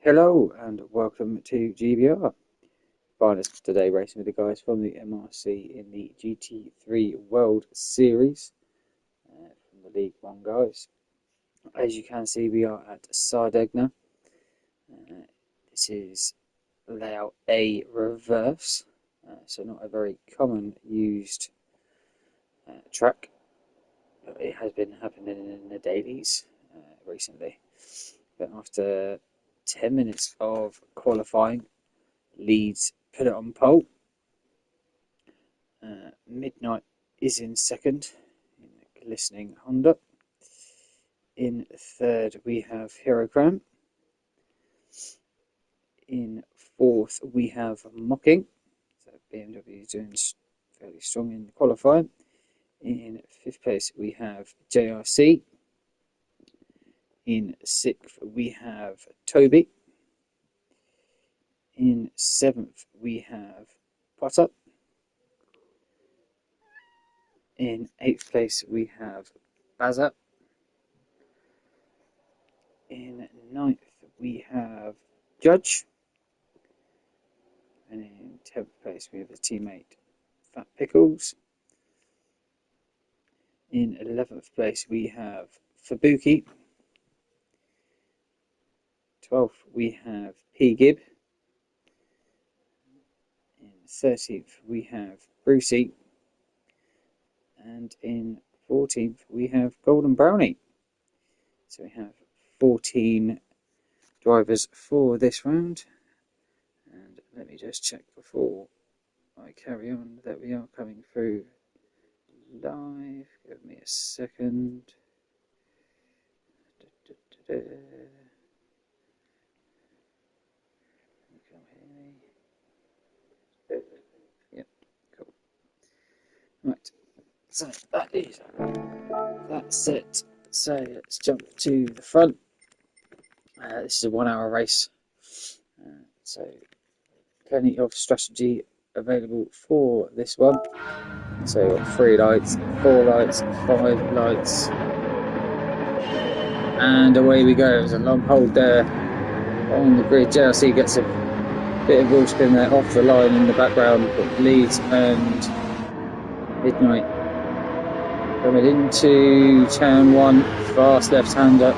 Hello and welcome to GBR. Finest today racing with the guys from the MRC in the GT3 World Series from the League 1 guys. As you can see, we are at Sardegna. This is layout A reverse, so not a very common used track. It has been happening in the dailies recently, but after 10 minutes of qualifying, Leeds put it on pole. Midnight is in second in a glistening Honda. In third we have Huracán. In fourth we have Mocking. So BMW is doing fairly strong in the qualifying. In fifth place we have JRC. In sixth we have Toby. In seventh we have Potter. In eighth place we have Baza. In ninth we have Judge. And in 10th place we have his teammate Fat Pickles. In 11th place we have Fabuki. 12th we have P. Gibb. In 13th we have Brucey. And in 14th we have Golden Brownie. So we have 14 drivers for this round. And let me just check before I carry on that we are coming through live. Give me a second. Yep, cool. Right, so that's it. So let's jump to the front. This is a 1 hour race, so plenty of strategy available for this one. So 3 lights, 4 lights, 5 lights, and away we go. There's a long hold there on the grid. JLC gets a bit of wheel spin there off the line in the background, but Leeds and Midnight coming into turn 1, fast left-hander.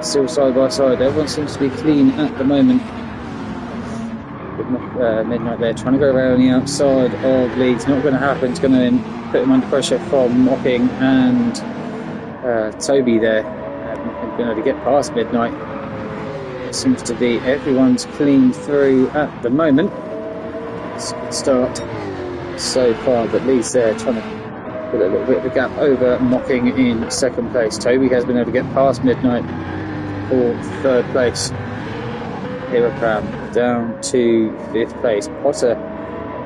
Still side by side, everyone seems to be clean at the moment. Midnight there trying to go around the outside of Leeds, not going to happen. It's going to put him under pressure from Mocking and Toby there. Not going to get past Midnight. It seems to be everyone's clean through at the moment. It's a good start so far, but Leeds there trying to put a little bit of a gap over Mocking in second place. Toby has been able to get past Midnight for third place. Huracán down to 5th place. Potter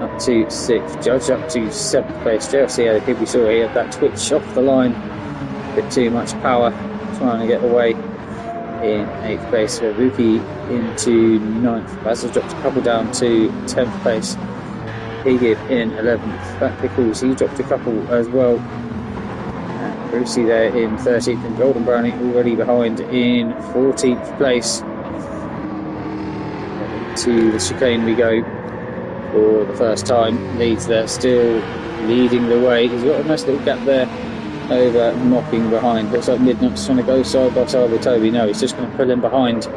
up to 6th. Judge up to 7th place. JFC, I think we saw he had that twitch off the line. A bit too much power trying to get away. In 8th place, Ruki into 9th. Basil dropped a couple down to 10th place. Higib in 11th. Fat Pickles, he dropped a couple as well. Brucey there in 13th, and Golden Brownie already behind in 14th place. To the chicane we go for the first time. Leeds there still leading the way. He's got a nice little gap there over Mocking behind. Looks like Midnight's trying to go side by side with Toby. No, he's just going to pull him behind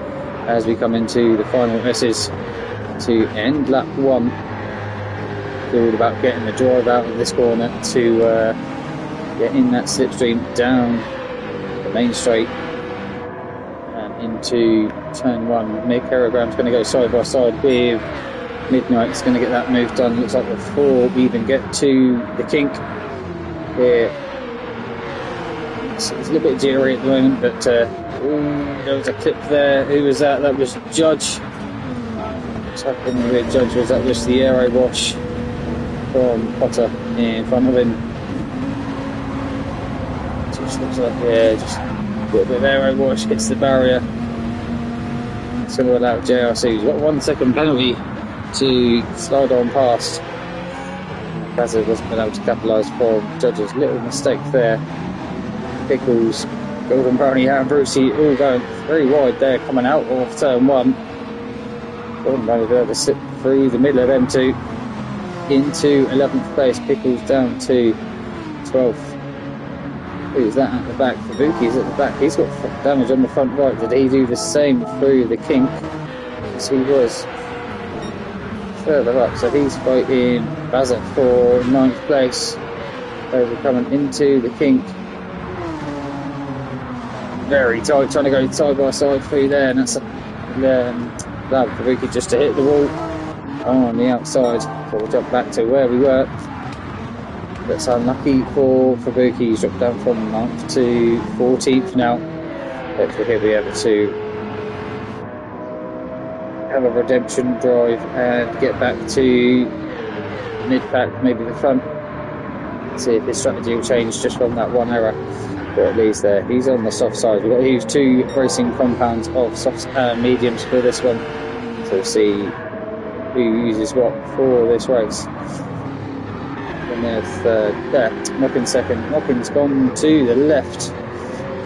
as we come into the final S's to end lap 1. It's all about getting the drive out of this corner to get in that slipstream down the main straight and into turn 1. Mick Huracán's going to go side by side with Midnight. He's going to get that move done. Looks like before we even get to the kink here. It's a little bit jittery at the moment, but there was a clip there. Who was that? That was Judge. What's happening with Judge? Was that just the aero wash from Potter in front of him? Just looks like, yeah, just a little bit of aero wash, hits the barrier. It's going to allow JRC, who's got 1 second penalty to slide on past. Basil wasn't been able to capitalise from Judge's little mistake there. Pickles Golden Brownie and Brucey all going very wide there, coming out of turn 1. Golden Brownie be able to slip through the middle of them two into 11th place. Pickles down to 12th. Who's that at the back? Fabuki's at the back. He's got damage on the front right. Did he do the same through the kink? Yes, he was further up. So he's fighting Bazat for 9th place. Over coming into the kink. Very tight, trying to go side by side through there, and that's allowed Fabuki just to hit the wall on the outside. So we'll jump back to where we were. That's unlucky for Fabuki. He's dropped down from 9th to 14th now. Hopefully he'll be able to have a redemption drive and get back to mid-pack, maybe the front. See if his strategy will change just from that one error. But at least there, he's on the soft side. We've got to use 2 racing compounds of soft mediums for this one. So we'll see who uses what for this race. And there's third. There, Mockin second. Mockin's gone to the left.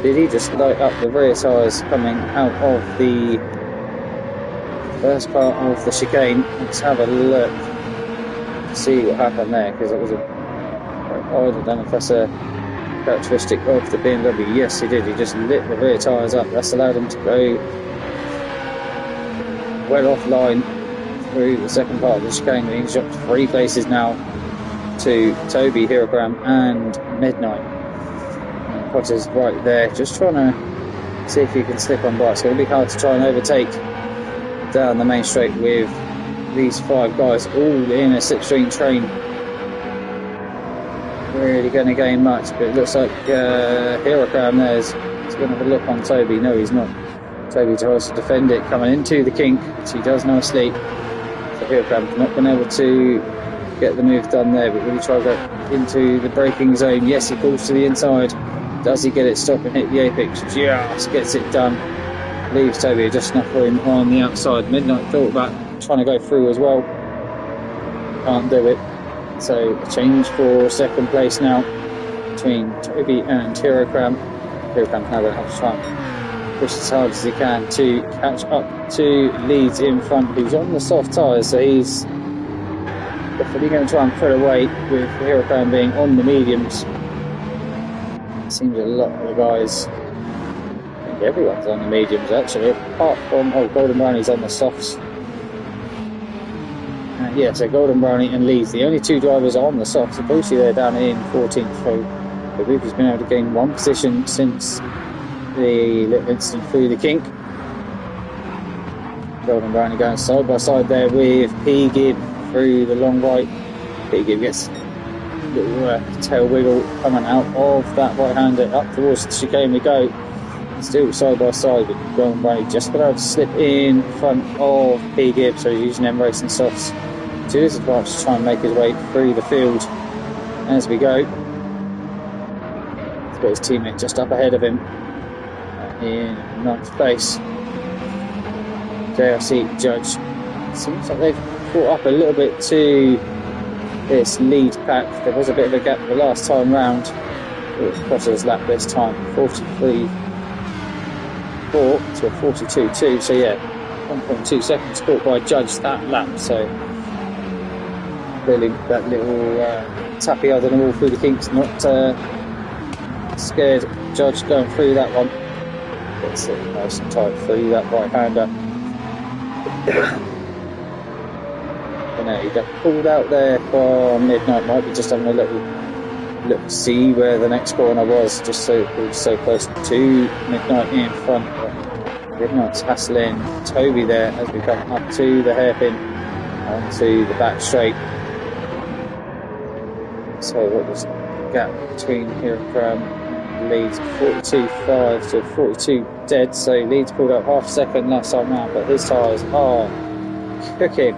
Did he just light up the rear tyres coming out of the first part of the chicane? Let's have a look. See what happened there, because it was I don't know if that's a characteristic of the BMW. Yes, he did. He just lit the rear tyres up. That's allowed him to go well offline through the second part of the chicane. He's dropped 3 places now to Toby, Hirogram and Midnight. And Potter's right there, just trying to see if he can slip on by. It's going to be hard to try and overtake down the main straight with these 5 guys all in a slipstream train. Really going to gain much, but it looks like Hirogram there's going to have a look on Toby. No, he's not. Toby tries to defend it, coming into the kink, which he does nicely. So Hirogram not been able to get the move done there, but really try to go into the braking zone. Yes, he pulls to the inside. Does he get it stop and hit the apex? Just gets it done. Leaves Toby just enough for him on the outside. Midnight thought about trying to go through as well. Can't do it. So a change for second place now between Toby and Hirogram. Hirogram's now going to have to try and push as hard as he can to catch up to Leeds in front, who's on the soft tyres, so he's definitely going to try and put away with Hirogram being on the mediums. It seems a lot of the guys, I think everyone's on the mediums actually, apart from Golden Brownie's on the softs. Yeah, so Golden Brownie and Leeds, the only 2 drivers are on the softs. Obviously they're down in 14th, so the group has been able to gain 1 position since the little incident through the kink. Golden Brownie going side by side there with P. Gibb through the long right. P. Gibb gets a little tail wiggle coming out of that right-hander. Up towards the chicane we go. Still side by side, but Golden Brownie just been able to slip in front of P. Gibb, so he's using them racing softs to his advantage to try and make his way through the field as we go. He's got his teammate just up ahead of him in 9th place. JRC Judge. Seems like they've caught up a little bit to this lead pack. There was a bit of a gap the last time round. It was Potter's lap this time, 43.4 to a 42.2. So yeah, 1.2 seconds caught by Judge that lap. So clearly that little tappy under the wall through the kinks, not scared Judge going through that one. Gets it nice and tight through that right-hander. He got pulled out there for Midnight. Might be just having a little look to see where the next corner was, just so it was so close to Midnight in front. Midnight's hassling Toby there as we come up to the hairpin onto the back straight. So what was the gap between Hirogram and Leeds? 42.5 to 42 dead. So Leeds pulled up half a second last time round, but his tyres are cooking.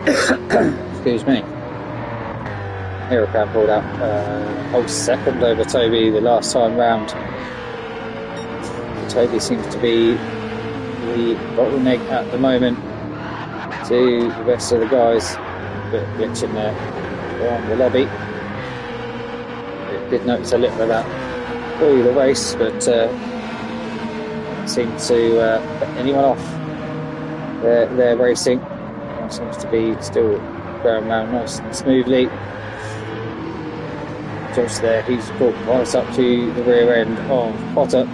Excuse me. Hirogram pulled out a whole second over Toby the last time round. Toby seems to be the bottleneck at the moment to the rest of the guys. A bit of glitch in there on the lobby. did notice a little bit of that through the race, but seemed to put anyone off their racing. It seems to be still going around nice and smoothly. Just there, he's brought right up to the rear end of Potter.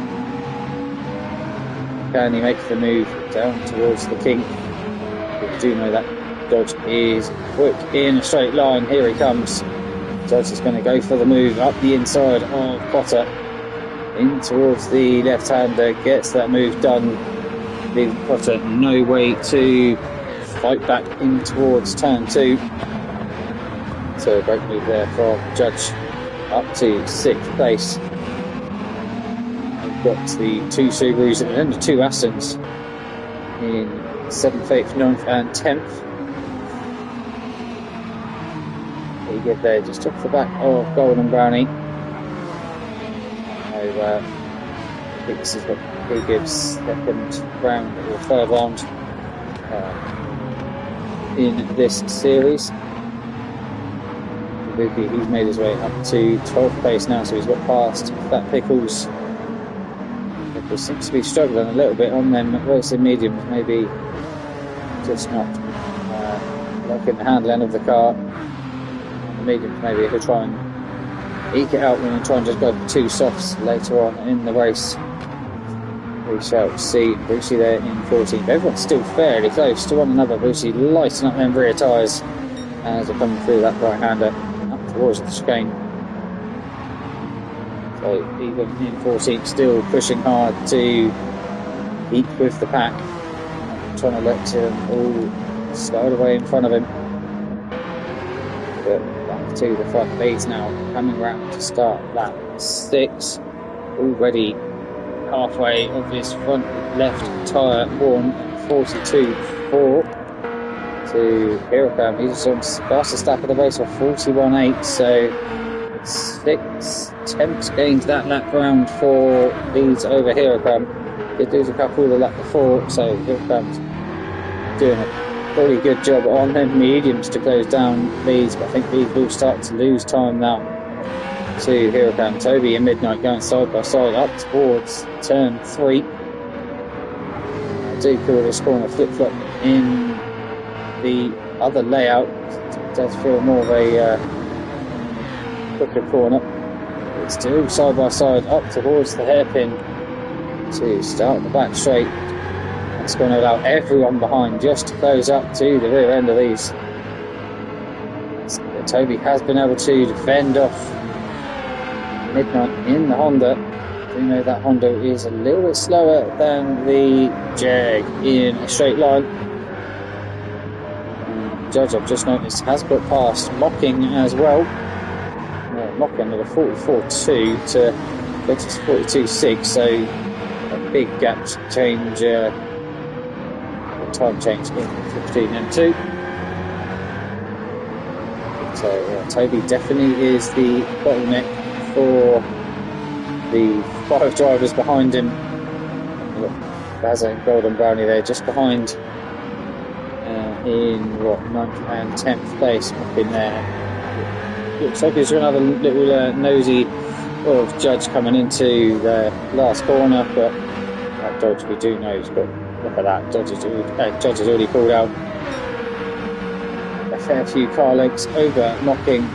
Can he make the move down towards the kink? We do know that Dodge is quick in a straight line. Here he comes. Dodge is going to go for the move up the inside of Potter. In towards the left-hander, gets that move done. Leaving Potter no way to fight back in towards turn 2. So a great move there from Judge up to 6th place. We've got the 2 Subarus and then the 2 Astons in 7th, 8th, 9th and 10th. There you get there, just off the back of Golden Brownie. I think this is what he gives second round or third round in this series. He's made his way up to 12th place now, so he's got past Fat Pickles. Pickles seems to be struggling a little bit on them racing mediums, maybe just not liking the handling of the car. The mediums, maybe he'll try and eke it out and try and just go for 2 softs later on in the race. We shall see. Brucey there in 14th. Everyone's still fairly close to one another. Brucey lighting up them rear tyres as they're coming through that right-hander up towards the chicane. So even in 14th, still pushing hard to eat with the pack, trying to let them all slide away in front of him. But back to the front leads now, coming round to start lap 6. Already halfway of his front left tyre worn, 42.4 to Hirakan. He's on fastest lap of the race of 41.8, so 6 tenths gained that lap round for leads over Hirakan. Did lose a couple the lap before, so Hirakan's doing a pretty good job on them mediums to close down leads, but I think these will start to lose time now to Hirakan. Toby and Midnight going side by side up towards turn 3. I do call this corner flip-flop in the other layout. It does feel more of a quicker corner. It's still side by side up towards the hairpin to start the back straight. That's going to allow everyone behind just to close up to the rear end of these. Toby has been able to defend off Midnight in the Honda. You know that Honda is a little bit slower than the Jag in a straight line. Judge, I've just noticed, has got past Mocking as well. Mocking at a 44.2 to 42.6, so a big gap change, time change in 15 and 2. So Toby definitely is the bottleneck for the 5 drivers behind him. Bazza and Golden Brownie there just behind in 9th and 10th place up in there. Looks like he's going to have a little nosy of Judge coming into the last corner, but that Dodge we do know he's got, look at that, Judge has already pulled out a fair few car lengths over Mocking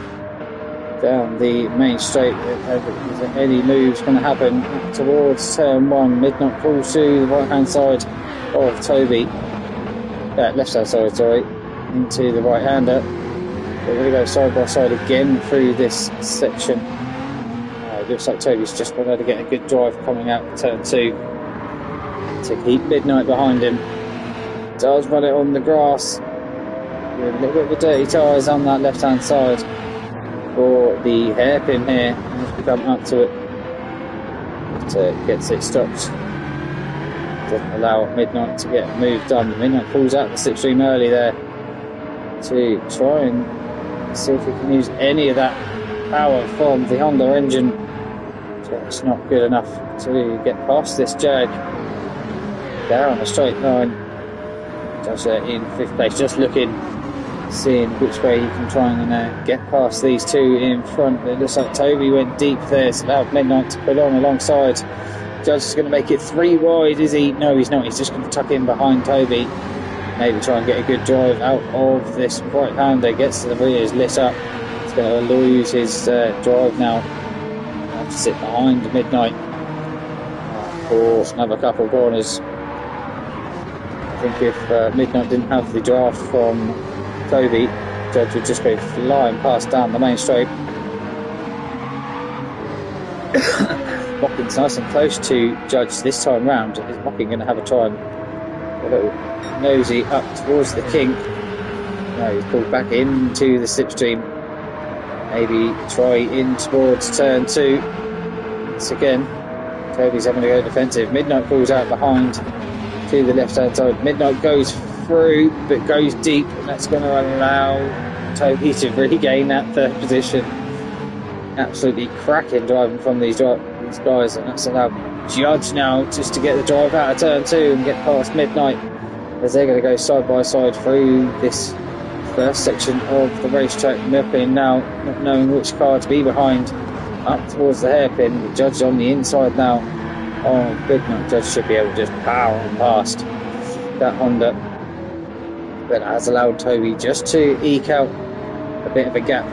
down the main straight. Is there any moves going to happen towards turn 1? Midnight pulls to the right hand side of Toby, left hand side, sorry, into the right hander. We're going to go side by side again through this section. It looks like Toby's just been able to get a good drive coming out of turn 2 to keep Midnight behind him. Does run it on the grass with a little bit of the dirty tyres on that left hand side for the hairpin here as we come up to it. But gets it stopped. Doesn't allow Midnight to get moved done. Midnight pulls out the slipstream early there to try and see if we can use any of that power from the Honda engine. It's not good enough to get past this Jag down a straight line. Judge there in 5th place, just looking seeing which way he can try and get past these two in front. It looks like Toby went deep there, so allowed Midnight to pull on alongside. Judge is going to make it 3 wide, is he? No, he's not. He's just going to tuck in behind Toby. Maybe try and get a good drive out of this right-hander. Gets to the rear, is lit up. He's going to lose his drive now. Have to sit behind Midnight. For another couple of corners. I think if Midnight didn't have the draft from Toby, Judge would just go flying past down the main straight. Mockin's nice and close to Judge this time round. Is Mockin going to have a try and a little nosy up towards the kink? No, he's pulled back into the slipstream. Maybe try in towards turn 2. Once again, Toby's having to go defensive. Midnight pulls out behind to the left hand side. Midnight goes through but goes deep, and that's going to allow Toby to regain that 3rd position. Absolutely cracking driving from these guys, and that's allowed Judge now just to get the drive out of turn 2 and get past Midnight, as they're going to go side by side through this first section of the racetrack. Milking now, not knowing which car to be behind, up towards the hairpin. The Judge on the inside now. Oh, Midnight. Judge should be able to just power on past that Honda, but has allowed Toby just to eke out a bit of a gap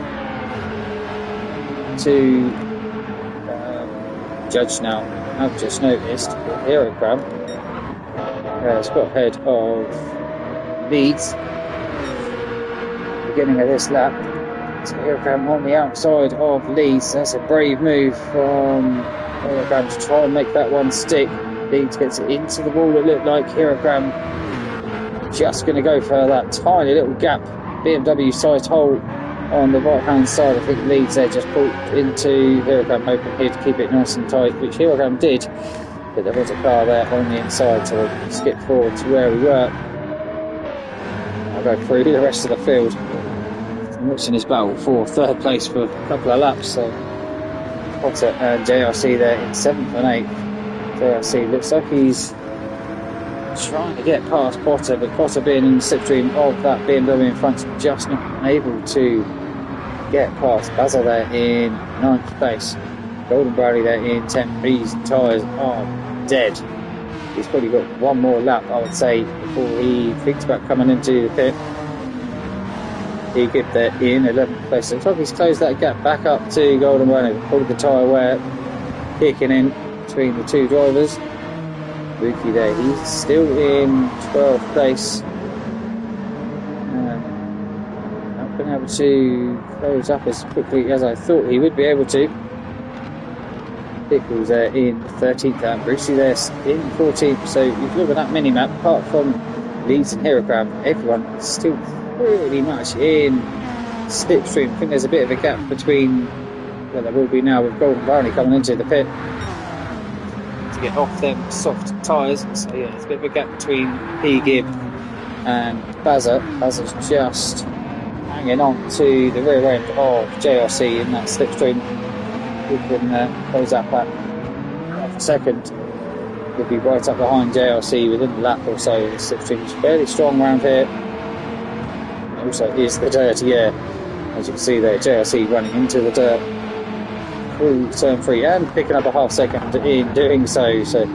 to Judge now. I've just noticed that Hero Crab has got ahead of Leeds beginning of this lap. So Hero Crab on the outside of Leeds. That's a brave move from Hero Crab to try and make that one stick. Leeds gets it into the wall. It looked like Hero Crab just going to go for that tiny little gap, BMW sized hole on the right hand side. I think Leeds there just pulled into Hero Crab, hoping here to keep it nice and tight, which Hero Crab did, but there was a car there on the inside, so we'll skip forward to where we were. I'll go through the rest of the field. I'm watching this battle for 3rd place for a couple of laps. So Potter and JRC there in 7th and 8th. JRC looks like he's trying to get past Potter, but Potter being in the slipstream of that BMW in front, just not able to get past. Basil there in 9th place. Golden Bradley there in 10th. These tyres are dead. He's probably got one more lap, I would say, before he thinks about coming into the pit. He get there in 11th place. Looks like he's closed that gap back up to Golden Bradley. Pulled the tyre wear, kicking in between the two drivers. Rookie there, he's still in 12th place. Not been able to close up as quickly as I thought he would be able to. Pickles there in 13th and Brucey there in 14th. So if you look at that mini-map, apart from Leeds and Hero Crab, everyone is still pretty much in slipstream. I think there's a bit of a gap between, well, there will be now with Golden Barney coming into the pit to get off them soft tyres. So yeah, there's a bit of a gap between P-Gib and Bazza. Bazza's just hanging on to the rear end of JRC in that slipstream. We can close that back half a second. He'll be right up behind JRC within a lap or so. The slipstream is fairly strong around here. Also is the dirty air. As you can see there, JRC running into the dirt through turn 3 and picking up a half second in doing so. So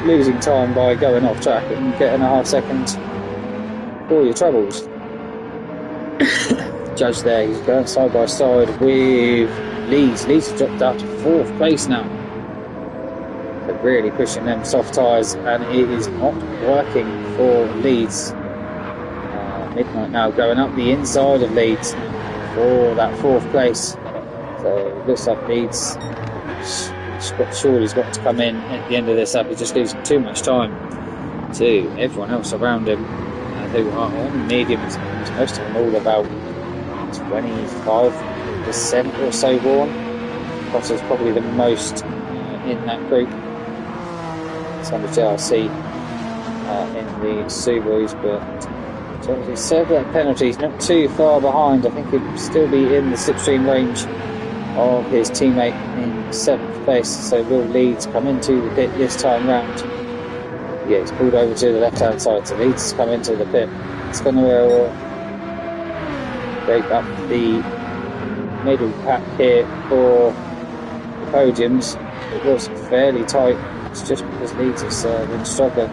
losing time by going off track and getting a half second for your troubles. Judge there, he's going side by side with Leeds. Leeds has dropped out to 4th place now. They're really pushing them soft tyres, and it is not working for Leeds. Midnight now going up the inside of Leeds for that 4th place. So it looks like Leeds surely has got to come in at the end of this lap. He's just losing too much time to everyone else around him who are on mediums. Most of them all about 25% or so worn. Potter's probably the most in that group. Some of JRC in the Subarus, but JRC served that penalty. He's not too far behind. I think he'd still be in the slipstream range of his teammate in 7th place. So will Leeds come into the pit this time round? Yeah, he's pulled over to the left hand side, so Leeds has come into the pit. It's going to break up the middle pack here for the podiums. It was fairly tight. It's just because Leeds has been struggling.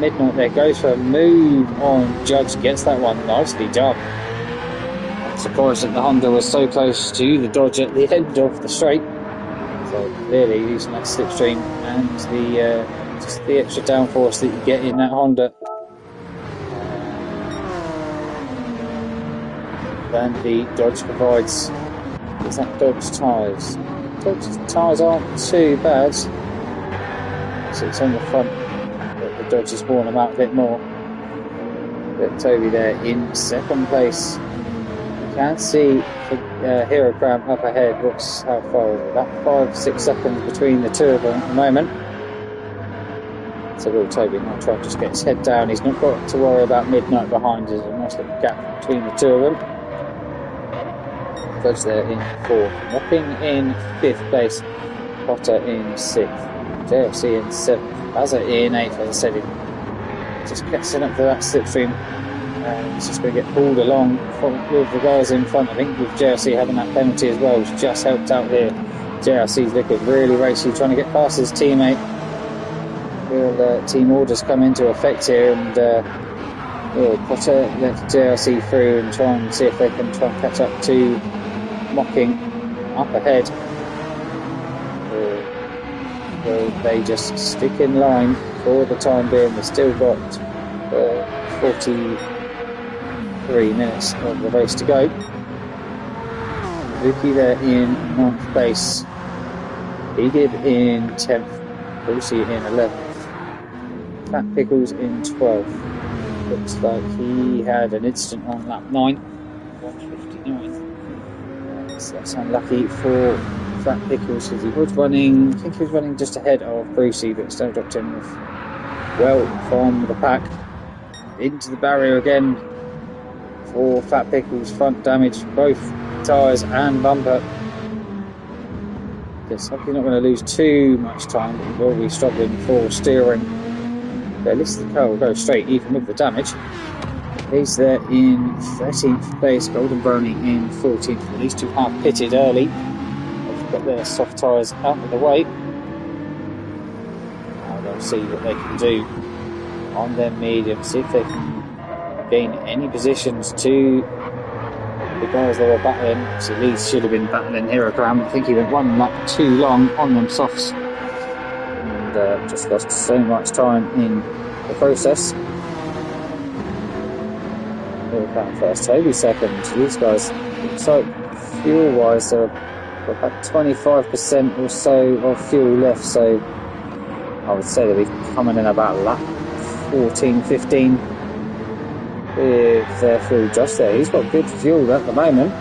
Midnight there goes for a move on. Judge gets that one nicely done. I'm surprised that the Honda was so close to the Dodge at the end of the straight. So clearly using that slipstream and the just the extra downforce that you get in that Honda. Than the Dodge provides. Is that Dodge tyres? Dodge tyres aren't too bad. So it's on the front that the Dodge has worn them out a bit more. But Toby there in second place. You can see the Hero Crown up ahead. What's how far? About 5-6 seconds between the two of them at the moment. So will Toby now try and just get his head down. He's not got to worry about Midnight behind. There's a nice little gap between the two of them. Judge there in 4th, Mopping in 5th place, Potter in 6th, JFC in 7th, Bazza in 8th. As I said, he just gets in up to that slipstream and he's just going to get pulled along with the guys in front. I think with JFC having that penalty as well, which just helped out here. JRC's looking really racy, trying to get past his teammate. Will team orders come into effect here, and Potter let JRC through and try and see if they can try and catch up to Mocking up ahead. Will they just stick in line for the time being? They've still got 43 minutes of the race to go. Vicky there in 9th place, Egib in 10th, Brucey in 11th, Fat Pickles in 12th. Looks like he had an incident on lap 9, 159. So that's unlucky for Fat Pickles because he was running, I think he was running just ahead of Brucey, but still dropped him well from the pack. Into the barrier again for Fat Pickles, front damage, both tyres and bumper. Looks like he's not going to lose too much time, but he will be struggling for steering. But at least the car will go straight even with the damage. He's there in 13th place, Golden Brony in 14th. These two have pitted early. They've got their soft tyres out of the way. Now they'll see what they can do on their medium, see if they can gain any positions to the guys they were battling. So Leeds should have been battling Hero Crown. I think he went one lap too long on them softs and just lost so much time in the process. Hero Crown first, Toby second. These guys, looks like fuel wise, they're about 25% or so of fuel left, so I would say they'll be coming in about lap 14, 15 with their fuel just there. He's got good fuel at the moment.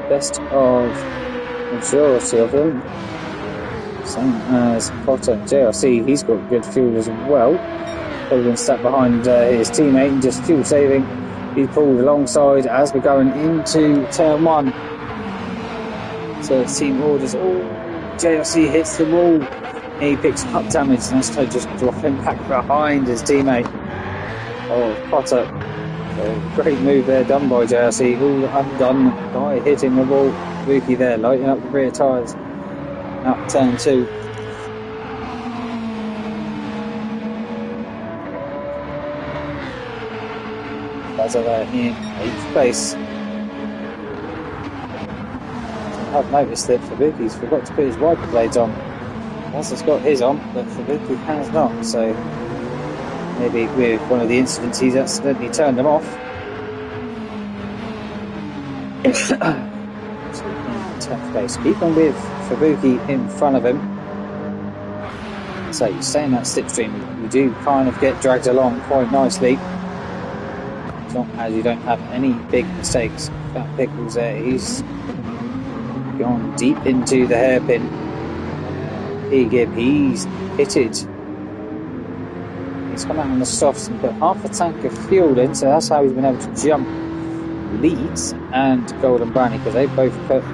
Best of majority of them. Same as Potter and JRC, he's got good fuel as well. Probably been sat behind his teammate and just fuel saving. He pulled alongside as we're going into turn 1. So team orders, JRC hits the wall. He picks up damage, and that's just dropping back behind his teammate. Potter. Great move there done by JRC. All undone by hitting the wall. Vuki there, lighting up the rear tyres. Up turn 2. Bazza there in 8th place. I've noticed that Fabuki's forgot to put his wiper blades on. Bazza's got his on, but Fabuki has not, so maybe with one of the incidents he's accidentally turned them off. So in 10th place, keeping with Fabuki in front of him. So you stay in that slipstream, you do kind of get dragged along quite nicely, as long as you don't have any big mistakes. Fat Pickles there, he's gone deep into the hairpin. Egib, he's pitted. He's come out on the softs and put half a tank of fuel in, so that's how he's been able to jump Leeds and Golden Brownie, because they both put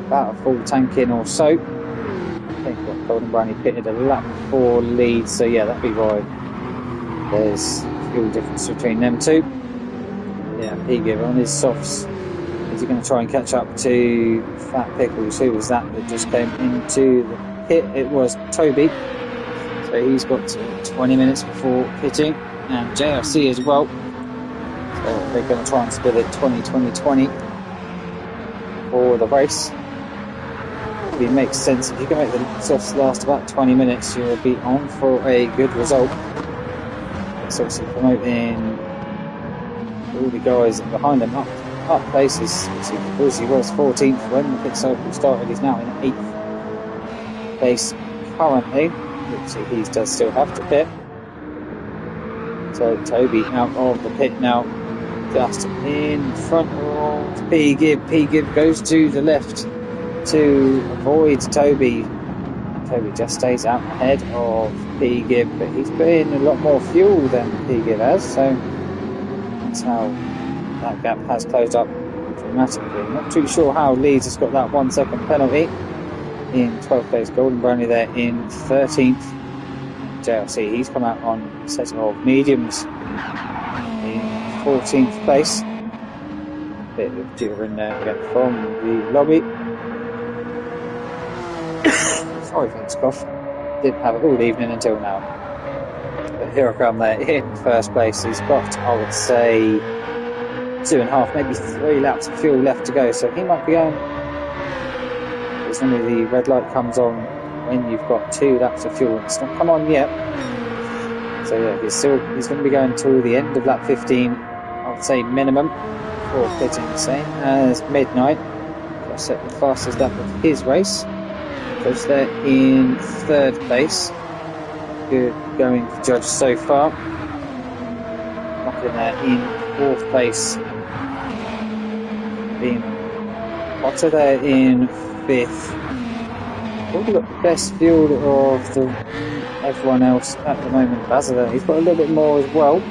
about a full tank in or so. I think Golden Brownie pitted a lap for Leeds, so yeah, that'd be why there's fuel difference between them two. Yeah, P-Gib on his softs. Is he going to try and catch up to Fat Pickles? Who was that just came into the pit? It was Toby. So he's got 20 minutes before pitting, and JRC as well. So they're going to try and split it 20-20-20 for the race. It makes sense. If you can make the softs last about 20 minutes, you'll be on for a good result. It's obviously promoting all the guys behind him up places. Because he was 14th when the pit cycle started, he's now in 8th place currently. Obviously, he does still have to pit. So Toby out of the pit now, just in front of P-Gib. P-Gib goes to the left to avoid Toby. Toby just stays out ahead of P-Gib, but he's put in a lot more fuel than P-Gib has, so that's how that gap has closed up dramatically. Not too sure how Leeds has got that 1 second penalty in 12th place. Golden Brownie there in 13th. JLC, he's come out on a set of mediums in 14th place. Bit of jitter in there again from the lobby. Sorry for this cough. Didn't have it all evening until now. But here I come there in first place. He's got, I would say, 2.5, maybe 3 laps of fuel left to go. So he might be going. As long as the red light comes on when you've got 2 laps of fuel. It's not come on yet. So yeah, he's going to be going till the end of lap 15. I would say minimum for pitting, same as Midnight. Got set the fastest lap of his race. Goes there in 3rd place. Good going for Judge so far. Knocking there in 4th place. Being Potter there in 5th. Probably got the best fuel of everyone else at the moment. Bazza there, he's got a little bit more as well.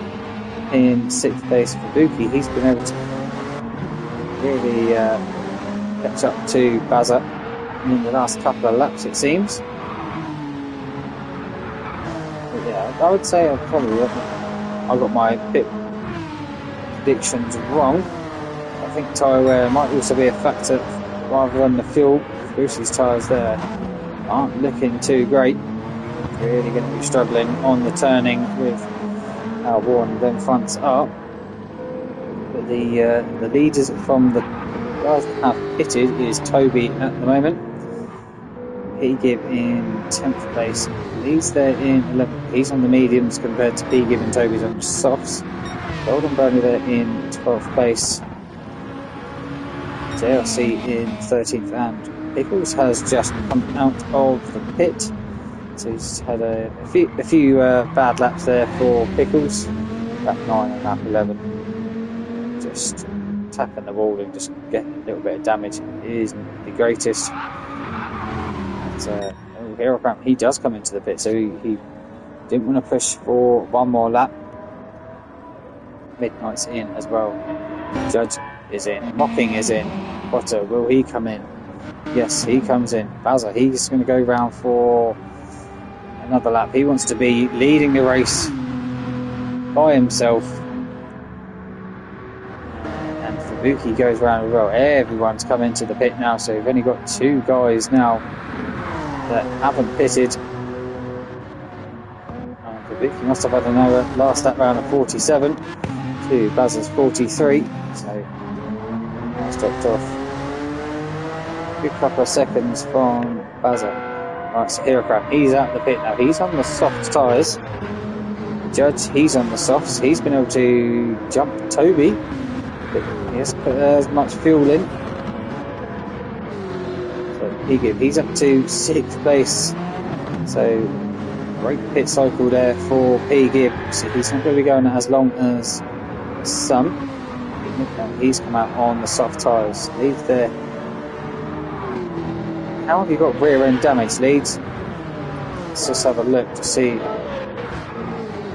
In 6th place for Buki, he's been able to really catch up to Bazza in the last couple of laps, it seems. But yeah, I would say I got my pit predictions wrong. I think tyre wear might also be a factor rather than the fuel. Bruce's tyres there aren't looking too great. Really going to be struggling on the turning with how worn them fronts are. But the leaders from the guys that have pitted is Toby at the moment. P-Gib in 10th place. He's there in 11th. He's on the mediums compared to P-Gib and Toby's on the softs. Golden Brownie there in 12th place. JLC in 13th, and Pickles has just come out of the pit. So he's had a few bad laps there for Pickles. Lap 9 and lap 11. Just tapping the wall and just getting a little bit of damage. It isn't the greatest. Here he does come into the pit, so he didn't want to push for one more lap. Midnight's in as well. Judge is in. Mocking is in. Potter, will he come in? Yes, he comes in. Bazza, he's going to go round for another lap. He wants to be leading the race by himself. And Fubuki goes round as well. Everyone's come into the pit now, so we've only got 2 guys now that haven't pitted. Fubuki must have had another last lap round of 47 to Bazza's 43, so that's dropped off a good couple of seconds from Bazza. Right, so here he's out the pit now. He's on the soft tyres. Judge, he's on the softs. He's been able to jump Toby, but he hasn't put as much fuel in. He's up to 6th place, so great pit cycle there for P-Gib. So he's not going to be going as long as some. He's come out on the soft tyres. Leeds there. How have you got rear end damage, Leeds? Let's just have a look to see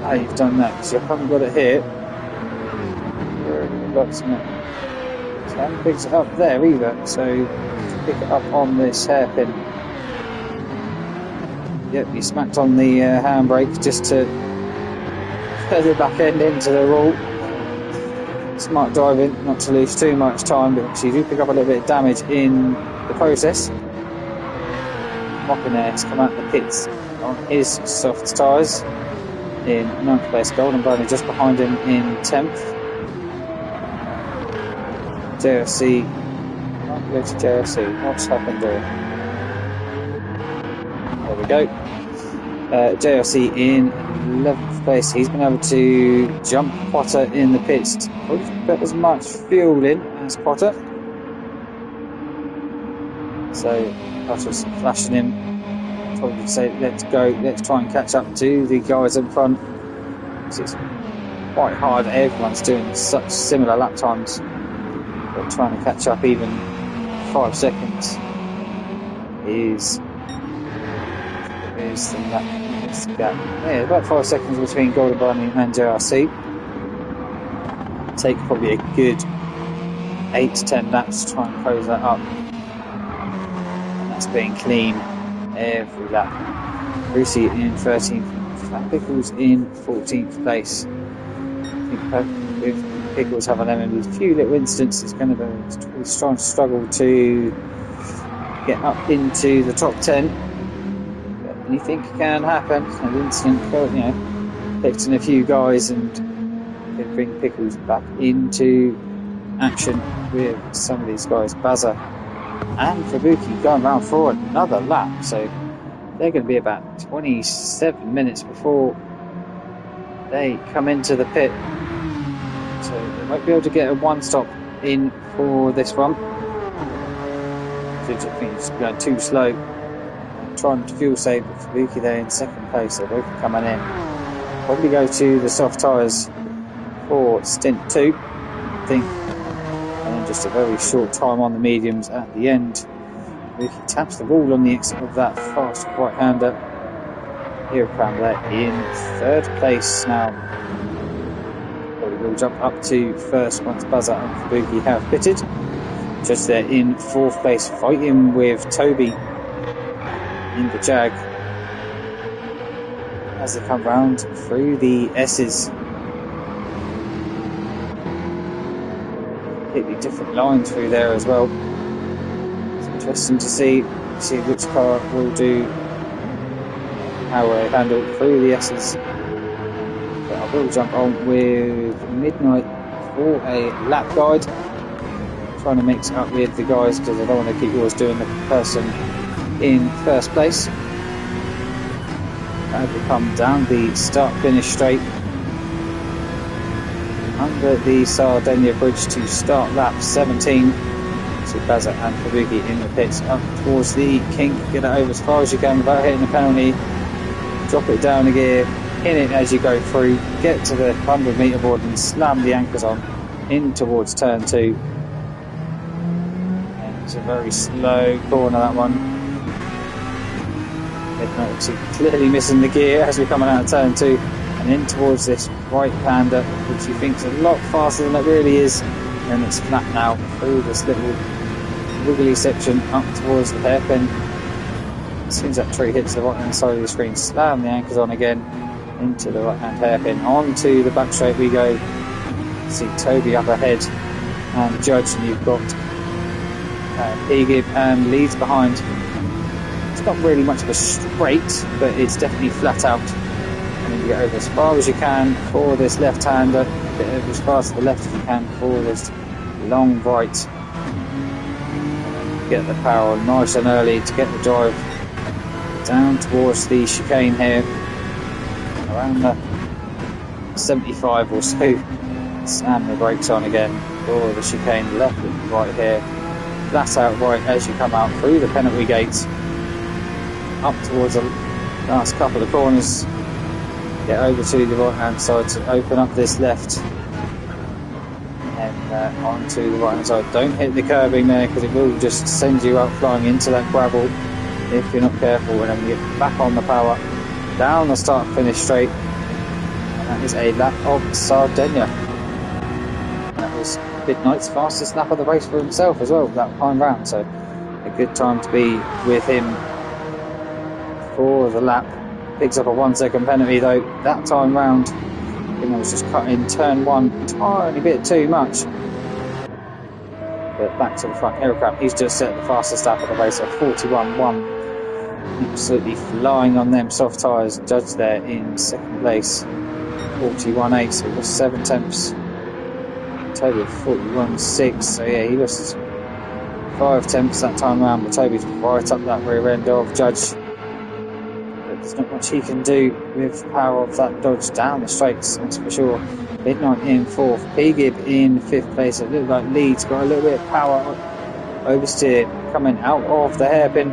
how you've done that, because you haven't got it here. You've got some. So I haven't picked it up there either, so pick it up on this hairpin. Yep, you smacked on the handbrake just to the back end into the wall. Smart driving, not to lose too much time, but obviously you do pick up a little bit of damage in the process. Mopping there has come out of the pits on his soft tyres in 9th place. Golden Bunny just behind him in 10th. JRC, can't go to JRC, what's happened there? There we go. JRC in 11th place. He's been able to jump Potter in the pits. Probably put as much fuel in as Potter. So Potter's flashing him. Probably say, let's go, let's try and catch up to the guys in front. Because it's quite hard. Everyone's doing such similar lap times. But trying to catch up even 5 seconds is the gap. Yeah, about 5 seconds between Golden Bunny and JRC. Take probably a good 8 to 10 laps to try and close that up. And that's being clean every lap. Brucey in 13th, Fat Pickles in 14th place. I think with Pickles having them in a few little incidents, it's going to be really trying to struggle to get up into the top 10. Anything can happen. An incident, fixing a few guys and bring Pickles back into action with some of these guys. Bazza and Fabuki going round for another lap, so they're going to be about 27 minutes before they come into the pit, so they won't be able to get a one stop in for this one. I think it's going too slow. Trying to fuel save, but Fabuki there in 2nd place. They're both coming in. Probably go to the soft tyres for stint 2, I think, and then just a very short time on the mediums at the end. Fabuki taps the ball on the exit of that fast right-hander. Here around there in 3rd place now. Probably will jump up to 1st once Buzzer and Fabuki have pitted. Just there in 4th place, fighting with Toby in the Jag as they come round through the S's. Completely different line through there as well. It's interesting to see which car will do how they handle through the S's. But I will jump on with Midnight for a lap guide, trying to mix up with the guys because I don't want to keep always doing the person in 1st place. As we come down the start-finish straight under the Sardinia Bridge to start lap 17. So Bazza and Fabuki in the pits up towards the kink. Get it over as far as you can without hitting the penalty. Drop it down a gear, in it as you go through, get to the 100 metre board and slam the anchors on in towards turn 2. And it's a very slow corner, that one. Clearly missing the gear as we're coming out of turn 2 and in towards this right-hander, which you think is a lot faster than it really is, and it's flat now through this little wiggly section up towards the hairpin. As soon as that tree hits the right-hand side of the screen, slam the anchors on again into the right-hand hairpin. Onto the back straight we go. See Toby up ahead and Judge, and you've got Pegib and Leeds behind. Not really much of a straight, but it's definitely flat out, and then you get over as far as you can for this left-hander, get over as far to the left as you can for this long right, get the power on nice and early to get the drive down towards the chicane here around the 75 or so. Slam the brakes on again for the chicane, left and right here, flat out right as you come out through the penalty gates up towards the last couple of corners. Get over to the right hand side to open up this left and onto the right hand side. Don't hit the curbing there because it will just send you out flying into that gravel if you're not careful, and then you get back on the power down the start finish straight, and that is a lap of Sardinia. That was Midnight's fastest lap of the race for himself as well that time round, so a good time to be with him for the lap. Picks up a 1 second penalty though that time round. think I was just cutting turn one a tiny bit too much. But back to the front, Huracan, he's just set the fastest lap of the race at 41.1. Absolutely flying on them soft tyres. Judge there in second place, 41.8, so he lost 7 tenths. Toby 41.6, so yeah, he lost 5 tenths that time around, but Toby's right up that rear end of Judge. But there's not much he can do with the power of that Dodge down the straights, that's for sure. Midnight in 4th, P-Gib in 5th place. It looked like Leeds got a little bit of power. Oversteer coming out of the hairpin.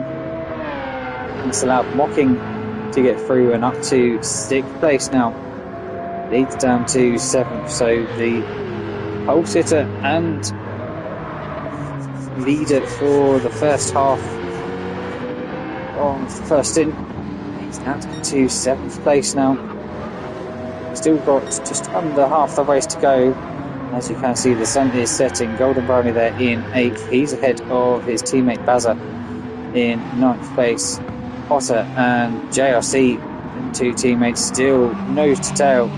It's allowed Mocking to get through and up to 6th place now. Leeds down to 7th, so the pole sitter and leader for the first half of the first stint, he's down to 7th place now. Still got just under half the race to go. As you can see, the sun is setting. Golden Brownie there in 8th. He's ahead of his teammate Bazza in 9th place. Potter and JRC, the 2 teammates, still nose to tail.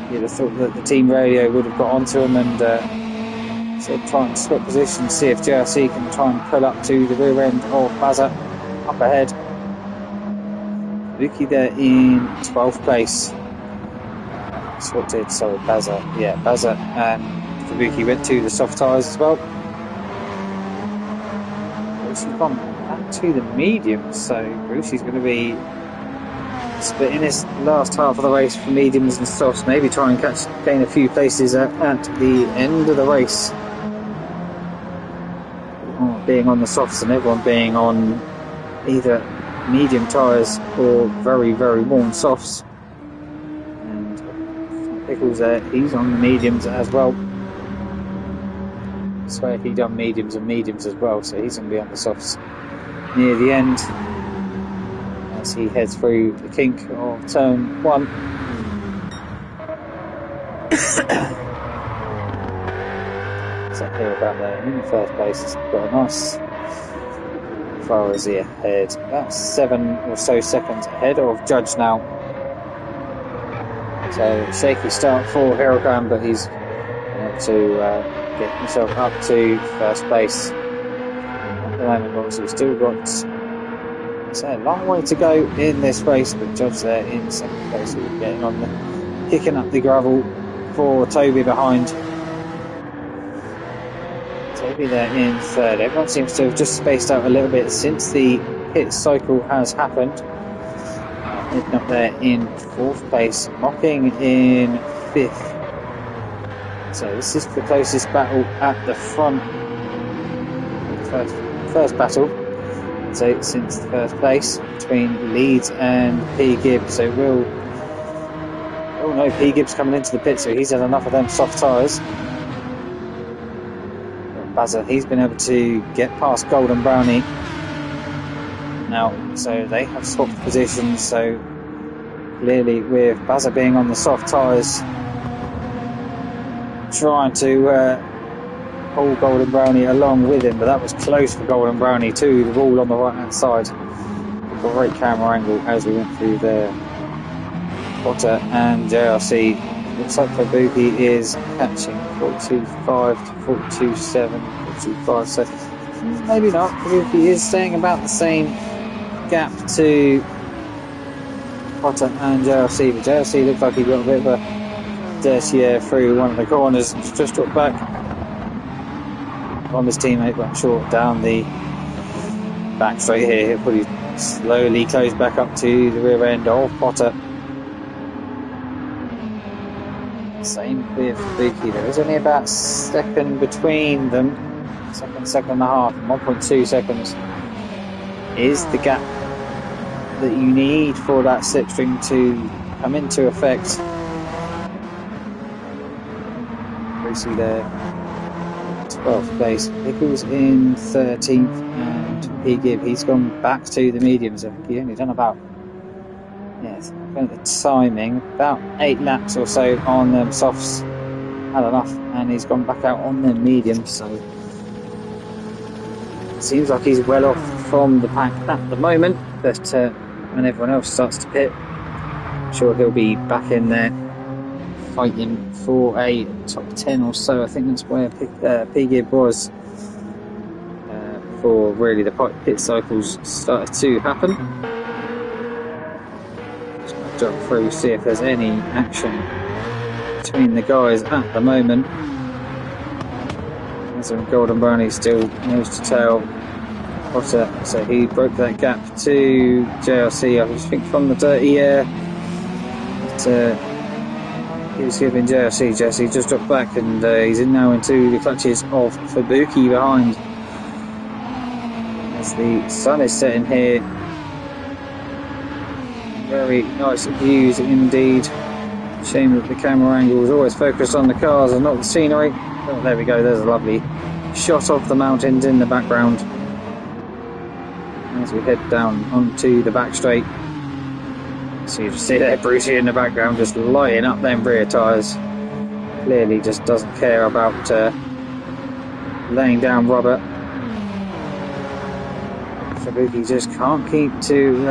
You'd have thought that the team radio would have got onto him and said try and swap positions, see if JRC can try and pull up to the rear end of Bazza. Up ahead. Vicky there in 12th place. Bazza. Yeah, Bazza and Kabuki went to the soft tyres as well. Brucey's gone back to the mediums, so Brucey's going to be splitting this last half of the race for mediums and softs, maybe try and gain a few places at the end of the race. Being on the softs and everyone being on either medium tyres or very, very warm softs. Pickles there, he's on the mediums as well. I swear he done mediums and mediums as well, so he's going to be on the softs near the end as he heads through the kink of turn 1. So here about there in the first place, it's got a nice far as he ahead, about 7 or so seconds ahead of Judge now. So shaky start for Huracan, but he's able to get himself up to first place. At the moment, obviously, he's still got a long way to go in this race, but Judge there in second place, he's getting on picking up the gravel for Toby behind. Toby there in third. Everyone seems to have just spaced out a little bit since the pit cycle has happened. Up there in 4th place, Mocking in 5th. So this is the closest battle at the front. First battle, so since the first place between Leeds and P-Gib. So we'll know P-Gib's coming into the pit, so he's had enough of them soft tyres. Bazza, he's been able to get past Golden Brownie now, so they have swapped positions. So clearly with Bazza being on the soft tyres, trying to pull Golden Brownie along with him, but that was close for Golden Brownie too, the wall on the right hand side. Great camera angle as we went through there. Potter and JRC, looks like Kabuki is catching 42.5 to 42.7, 42.5, so maybe not. Kabuki is staying about the same gap to Potter and JRC, but JRC looked like he got a bit of a dirty air through one of the corners and just dropped back on his teammate, but I'm sure down the back straight here he'll probably slowly close back up to the rear end of Potter. Same with Kabuki. There is only about a second between them, second and a half, 1.2 seconds is the gap that you need for that slipstream to come into effect. Brucey there, 12th place. Pickles in 13th, and P-Gib, he's gone back to the mediums. I think he only done about, yes, at the timing, about 8 laps or so on them softs. Had enough, and he's gone back out on them mediums. So it seems like he's well off from the pack at the moment, but when everyone else starts to pit, I'm sure he'll be back in there fighting for a top 10 or so. I think that's where P-Gib was before really the pit cycles started to happen. Just going to jump through, see if there's any action between the guys at the moment. As Golden Brownie still nose to tail Potter, so he broke that gap to JRC. I think from the dirty air he was giving JRC just dropped back, and he's now into the clutches of Fubuki behind. As the sun is setting here, very nice views indeed. Shame that the camera angle is always focused on the cars and not the scenery. Oh, there we go, there's a lovely shot of the mountains in the background as we head down onto the back straight. So you just see there Brucey in the background just lighting up them rear tyres. Clearly just doesn't care about laying down rubber. Fubuki just can't keep to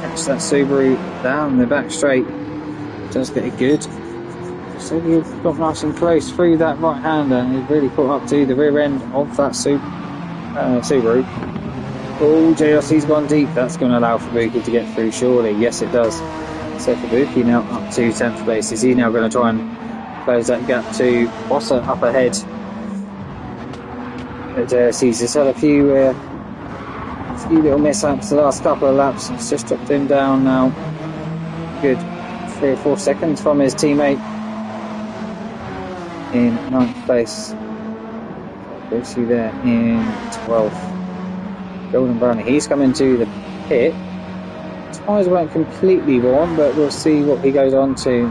catch that Subaru down the back straight. Does get it good. So you've got nice and close through that right hander, and he's really caught up to the rear end of that Subaru. Oh, JRC's gone deep. That's going to allow Fubuki to get through, surely. Yes, it does. So Fubuki now up to 10th place. Is he now going to try and close that gap to Bossa up ahead? But JRC's just had a few little mishaps the last couple of laps. It's just dropped him down now. Good 3 or 4 seconds from his teammate in 9th place. Brucey there in 12th. Golden Brownie, he's come into the pit. Tyres weren't completely warm, but we'll see what he goes on to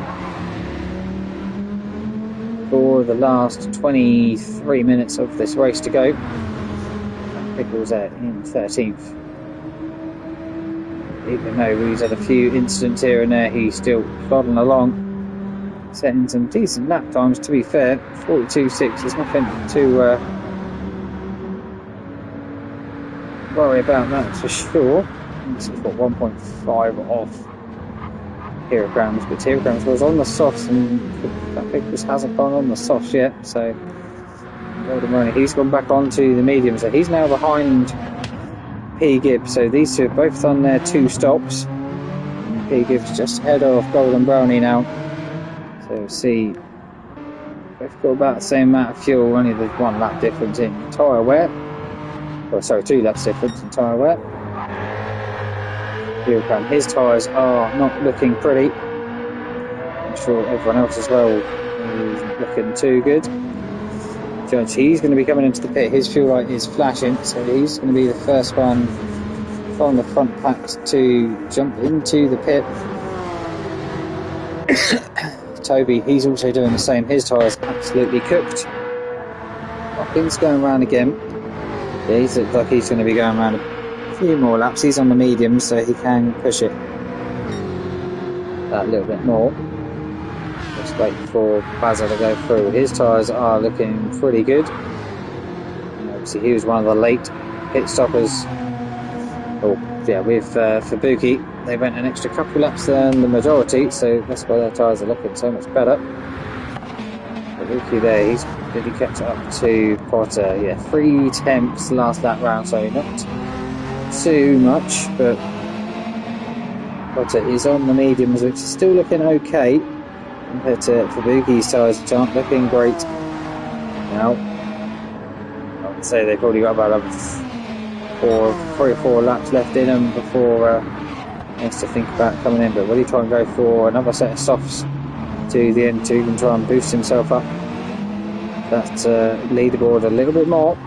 for the last 23 minutes of this race to go. Pickles there in 13th. Even though he's had a few incidents here and there, he's still plodding along, setting some decent lap times, to be fair. 42.6 is nothing to worry about, that for sure. This is what 1.5 off Herograms, but Herograms was on the softs, and that Pickles hasn't gone on the softs yet. So Golden Brownie, he's gone back onto the medium, so he's now behind P-Gib. So these two have both done their 2 stops. P-Gib's just ahead of Golden Brownie now. So we'll see, both got about the same amount of fuel, only there's 1 lap difference in tyre wear. Oh, sorry, 2 laps difference in tyre wear. His tyres are not looking pretty. I'm sure everyone else as well isn't looking too good. Judge, he's going to be coming into the pit. His fuel light is flashing, so he's going to be the first one from the front packs to jump into the pit. Toby, he's also doing the same. His tyres absolutely cooked. Hopkins going around again. Yeah, he looks like he's going to be going around a few more laps. He's on the medium, so he can push it a little bit more. Just wait for Bazza to go through. His tyres are looking pretty good. And obviously, he was one of the late pit stoppers. Oh, yeah, with Fubuki, they went an extra couple laps than the majority, so that's why their tyres are looking so much better. Fubuki there, he's really kept it up to Potter. Yeah, 3 tenths last lap round, so not too much, but Potter is on the mediums, which is still looking okay compared to Fubuki's tyres, which aren't looking great. Now, I would say they've probably got about 3 or 4 laps left in them before he has to think about coming in. But will he try and go for another set of softs to the end 2 and try and boost himself up that leaderboard a little bit more?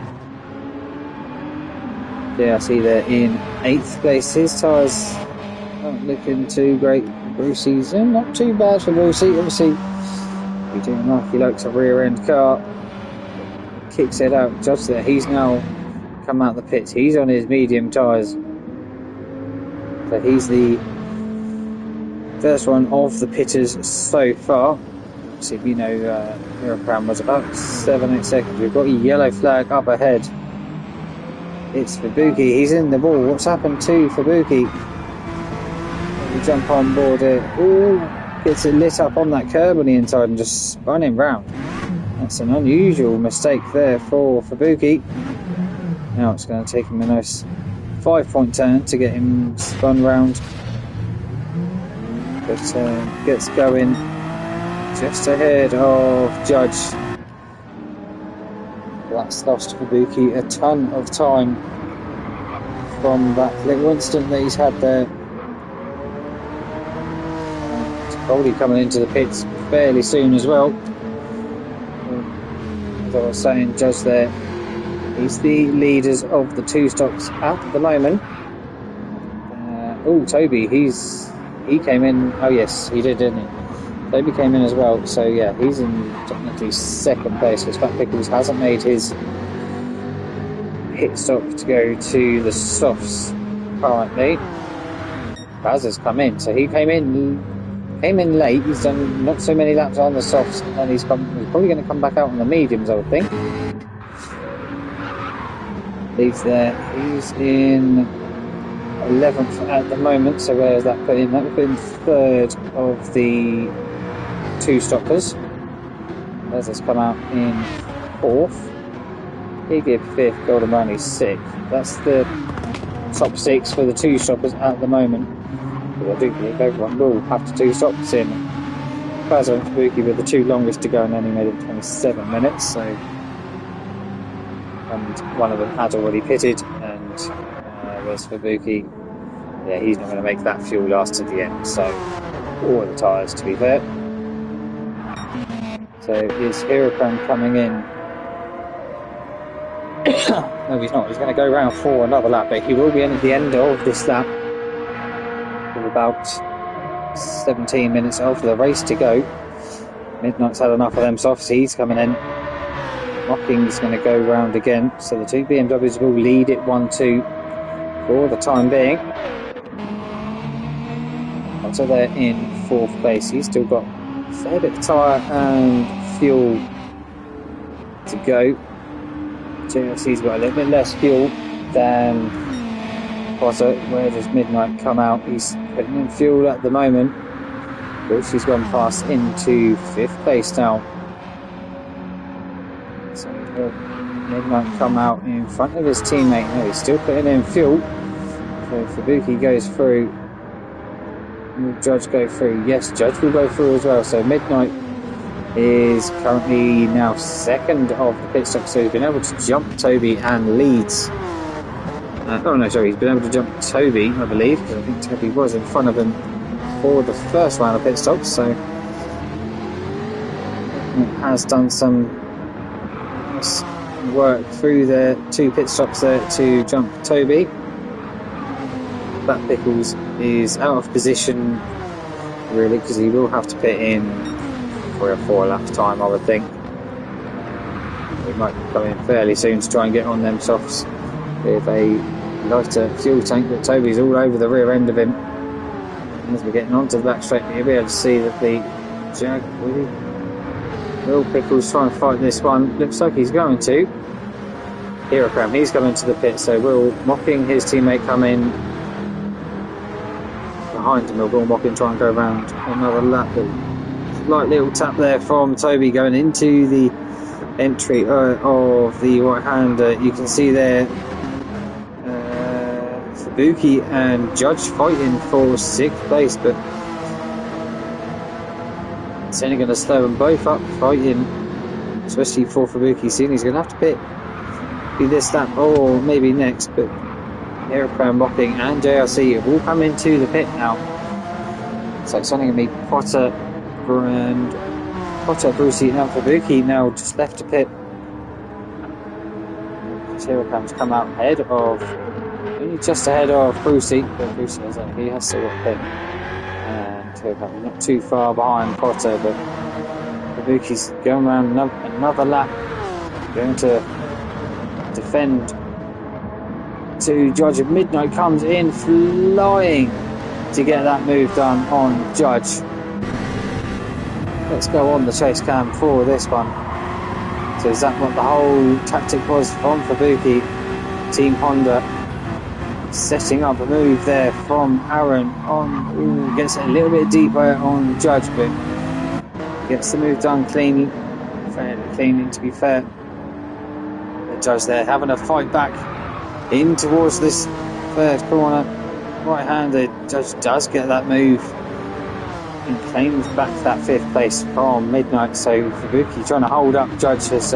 Yeah, I see there in 8th place. His tyres aren't looking too great. Brucey's not too bad for Brucey. Obviously, he's doing like he likes a rear end car. Kicks it out just there. He's now come out the pits. He's on his medium tyres. So he's the first one of the pitters so far. See, you know, European was about 7-8 seconds. We've got a yellow flag up ahead. It's Fubuki. He's in the ball. What's happened to Fubuki? We jump on board it. Ooh, gets it lit up on that curb on the inside and just spun him round. That's an unusual mistake there for Fubuki. Now it's going to take him a nice 5-point turn to get him spun round. But gets going just ahead of Judge. That's lost Fubuki a ton of time from that little incident that he's had there. Probably coming into the pits fairly soon as well. As I was saying, Judge there, he's the leaders of the 2 stocks at the moment. Toby, he came in. Oh yes, he did, didn't he? Toby came in as well. So yeah, he's in technically 2nd place because Fat Pickles hasn't made his pit stop to go to the softs currently. Baz has come in, so he came in late. He's done not so many laps on the softs, and he's probably going to come back out on the mediums, I would think. Leads there. He's in 11th at the moment, so where's that put in? That would put in 3rd of the 2 stoppers. Baz has come out in 4th. He gave 5th, Golden Brownie 6th. That's the top 6 for the 2 stoppers at the moment. But I do believe everyone will have to 2 stops in. Baz and Fubuki were the 2 longest to go and only made it 27 minutes, so. And one of them had already pitted, and whereas Fubuki, yeah, he's not going to make that fuel last to the end, so. All of the tyres, to be fair. So is Hirochrome coming in? No, he's not. He's going to go round for another lap, but he will be in at the end of this lap with about 17 minutes of the race to go. Midnight's had enough of them softs. He's coming in. Mocking's going to go round again, so the 2 BMWs will lead it 1-2 for the time being. So they're in 4th place. He's still got a fair bit of tyre and fuel to go. JLC's got a little bit less fuel than Potter. Where does Midnight come out? He's putting in fuel at the moment. She's gone past into 5th place now. So Midnight come out in front of his teammate. No, he's still putting in fuel. So Fubuki goes through. Will Judge go through? Yes, Judge will go through as well. So Midnight is currently now 2nd of the pit stop, so he's been able to jump Toby and leads. He's been able to jump Toby, I believe, because I think Toby was in front of him for the first round of pit stops, so it has done some work through the 2 pit stops there to jump Toby. That Pickles is out of position, really, because he will have to pit in 3 or 4 laps time, I would think. He might come in fairly soon to try and get on them softs with a lighter fuel tank, but Toby's all over the rear end of him. And as we're getting onto the back straight, you'll be able to see that the Jag will Pickles try and fight this one. Looks like he's going to. Hirochrome, he's coming to the pit, so Will Mocking his teammate come in behind him. Will Mocking try and go around another lap. Light little tap there from Toby going into the entry of the right-hander. You can see there Fubuki and Judge fighting for 6th place, but it's only going to slow them both up fighting, especially for Fubuki. Soon he's going to have to pit be this lap or maybe next, but Hirochrome, Mocking and JRC have all come into the pit now. So it's only going to be Potter, Brucey and Fubuki now just left to pit. Hirochrome's come out ahead of, only just ahead of Brucey, but Brucey he has still got pit. And Hirochrome not too far behind Potter, but Fubuki's going around another lap, going to defend to Judge. At Midnight comes in flying to get that move done on Judge. Let's go on the chase cam for this one. So is that what the whole tactic was from Fubuki, Team Honda, setting up a move there from Aaron on. Ooh, gets it a little bit deeper on Judge, but gets the move done cleanly. Fairly cleanly, to be fair. The Judge there having a fight back in towards this third corner. Right-handed Judge does get that move and claims back that 5th place from Midnight. So Fubuki trying to hold up Judge has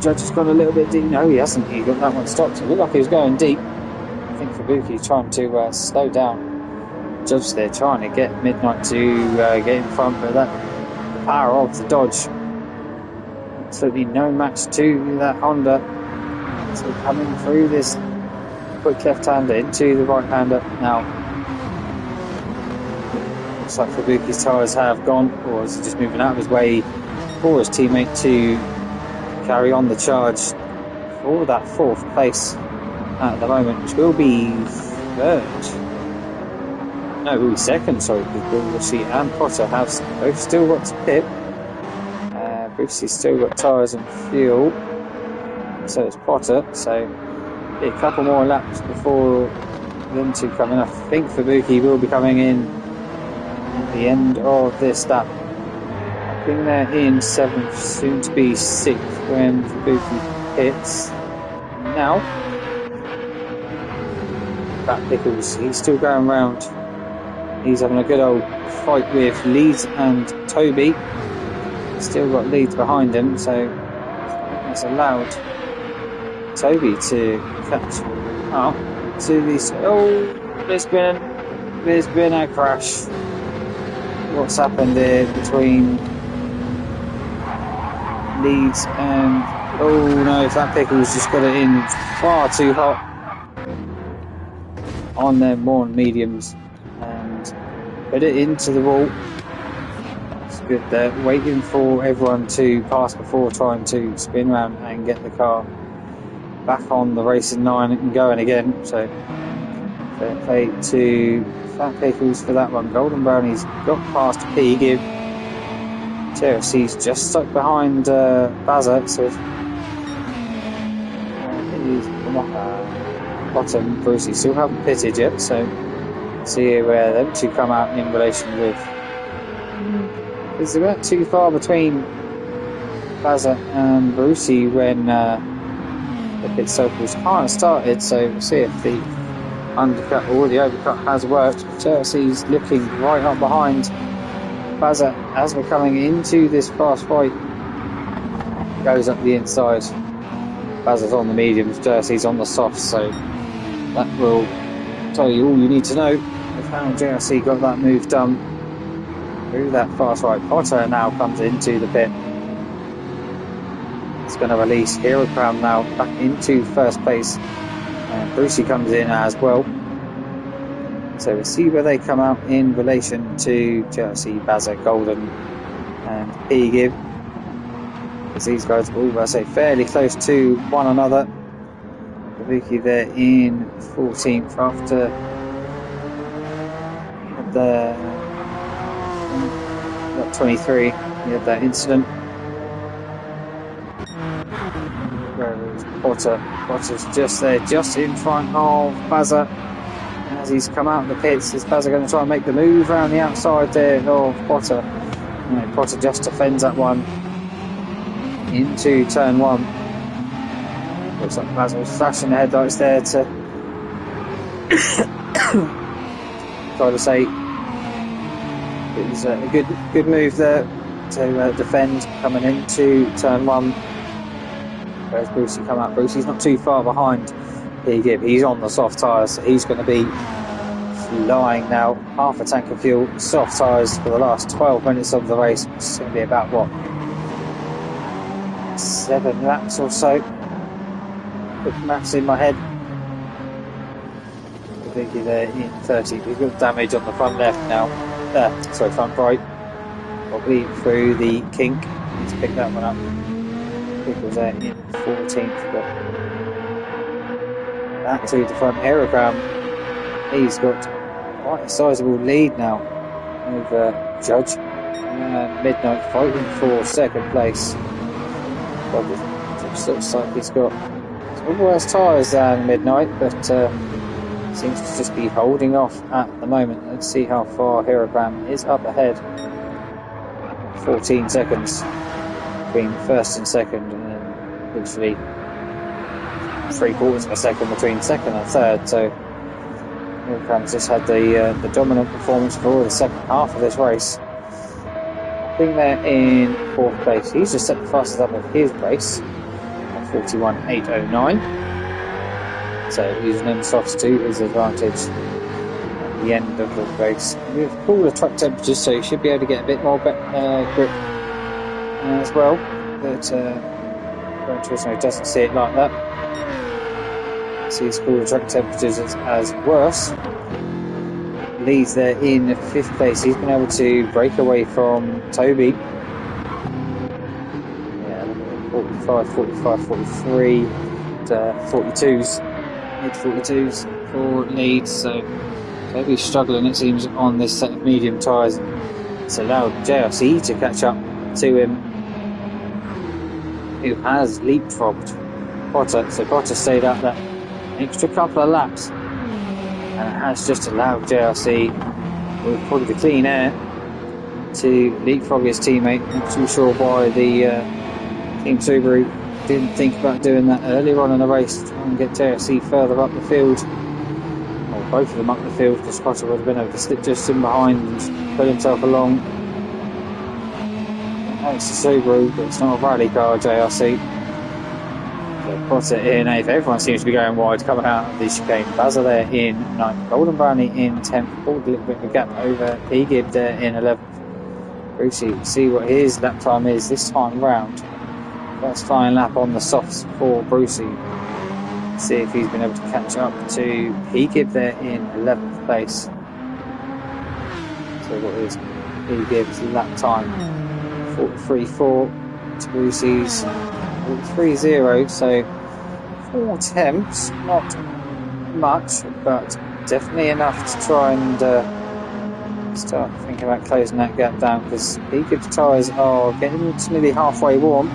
Judge has gone a little bit deep. No, he hasn't. He got that one stopped. It looked like he was going deep. I think Fubuki trying to slow down Judge there, trying to get Midnight to get in front, but the power of the Dodge, absolutely no match to that Honda. So coming through this quick left-hander into the right-hander now. Looks like Fubuki's tyres have gone, or is he just moving out of his way for his teammate to carry on the charge for that 4th place at the moment, which will be 3rd. No, it will be 2nd, sorry, because Brucey and Potter have both still got to pit. Brucey's still got tyres and fuel, so it's Potter, so a couple more laps before them two coming. I think Fubuki will be coming in at the end of this lap. I think they're in 7th, soon to be 6th when Fubuki hits. Now, Fat Pickles, he's still going round. He's having a good old fight with Leeds and Toby. Still got Leeds behind him, so it's allowed Toby to catch up to these. Oh, there's been a crash. What's happened there between Leeds and oh no, Fat Pickles just got it in far too hot on them worn mediums and put it into the wall. It's good there, waiting for everyone to pass before trying to spin around and get the car back on the racing line and going again. So fair play to Fat Pickles for that one. Golden Brownie's got past P. Gibb. He's just stuck behind Bazza, so he's bottom. Brucey still haven't pitted yet, so see where them two come out in relation with. Because they weren't too far between Bazza and Brucey when the pit stop was kind of started, so we'll see if the undercut or the overcut has worked. Chelsea's looking right up behind Bazza as we're coming into this fast fight. Goes up the inside. Bazza's on the mediums, Jersey's on the softs, so that will tell you all you need to know of how Jersey got that move done through that fast right. Potter now comes into the pit. It's going to release Hero Crown now back into 1st place, and Brucey comes in as well. So we'll see where they come out in relation to Jersey, Bazza, Golden and P. Gibb, because these guys are all, I say, fairly close to one another. Fubuki there in 14th after the 23. We had that incident. Whereas Potter's just there, just in front of Bazza. As he's come out of the pits, is Bazza going to try and make the move around the outside there of Potter? No, Potter just defends that one into turn 1. Looks like Bazza was flashing the headlights there to try to say it was a good move there to defend coming into turn 1. Whereas Brucey come out. Brucey's not too far behind P. Gibb. He's on the soft tyres, so he's going to be flying now. Half a tank of fuel, soft tyres for the last 12 minutes of the race. It's going to be about, 7 laps or so. Quick maths in my head. I think he's there in 30. We've got damage on the front left now. Front right. Probably through the kink. Need to pick that one up. Pickles there in 14th, but that to the front aerogram. He's got quite a sizable lead now over Judge. Midnight fighting for 2nd place. Well, it looks like he's got worse tyres than Midnight, but seems to just be holding off at the moment. Let's see how far Hirogram is up ahead. 14 seconds between first and second, and then literally 3/4 of a second between second and third. So Hirogram's just had the dominant performance for the second half of this race. I think they're in 4th place. He's just set the fastest lap of his race at 41.809. So using them softs to his advantage at the end of the race. We have cooler track temperatures, so you should be able to get a bit more grip as well. But Gran Turismo doesn't see it like that. Sees cooler track temperatures as worse. Leads there in 5th place. He's been able to break away from Toby. Yeah, 45, 43, 42s. Mid 42s for leads, so Toby's struggling, it seems, on this set of medium tyres. It's allowed JRC to catch up to him, who has leapfrogged Potter. So Potter stayed up that extra couple of laps, and it has just allowed JRC, with probably the clean air, to leapfrog his teammate. Not too sure why the Team Subaru didn't think about doing that earlier on in the race to try and get JRC further up the field, or both of them up the field, because Potter would have been able to slip just in behind and put himself along. It's a Subaru, but it's not a rally car, JRC. So Potter in 8th. Everyone seems to be going wide coming out of the chicane. Bazza there in 9th. Golden Brownie in 10th. Pulled a little bit of a gap over P-Gib there in 11th. Brucey, see what his lap time is this time round. First flying lap on the softs for Brucey. See if he's been able to catch up to P-Gib there in 11th place. So what is P-Gib's lap time? 43.4 to Brucey's 43.0. So 4 attempts, not much, but definitely enough to try and start thinking about closing that gap down, because P-Gib's tyres are getting to nearly halfway warm.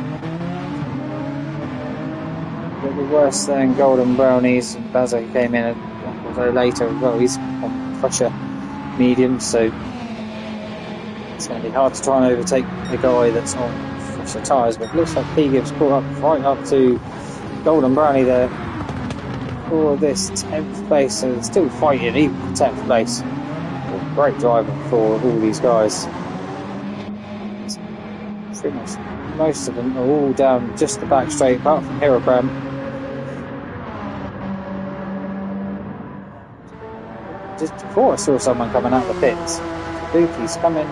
A little worse than Golden Brownies. Bazza came in a little later as well. He's on pressure medium, so it's going to be hard to try and overtake the guy that's on fresher tyres. But it looks like P-Gib's caught up right up to Golden Brownie there for this 10th place. So they're still fighting even for 10th place. Great driving for all these guys. Pretty much most of them are all down just the back straight, apart from Hirogram. Just before I saw someone coming out of the pits. Kabuki's coming.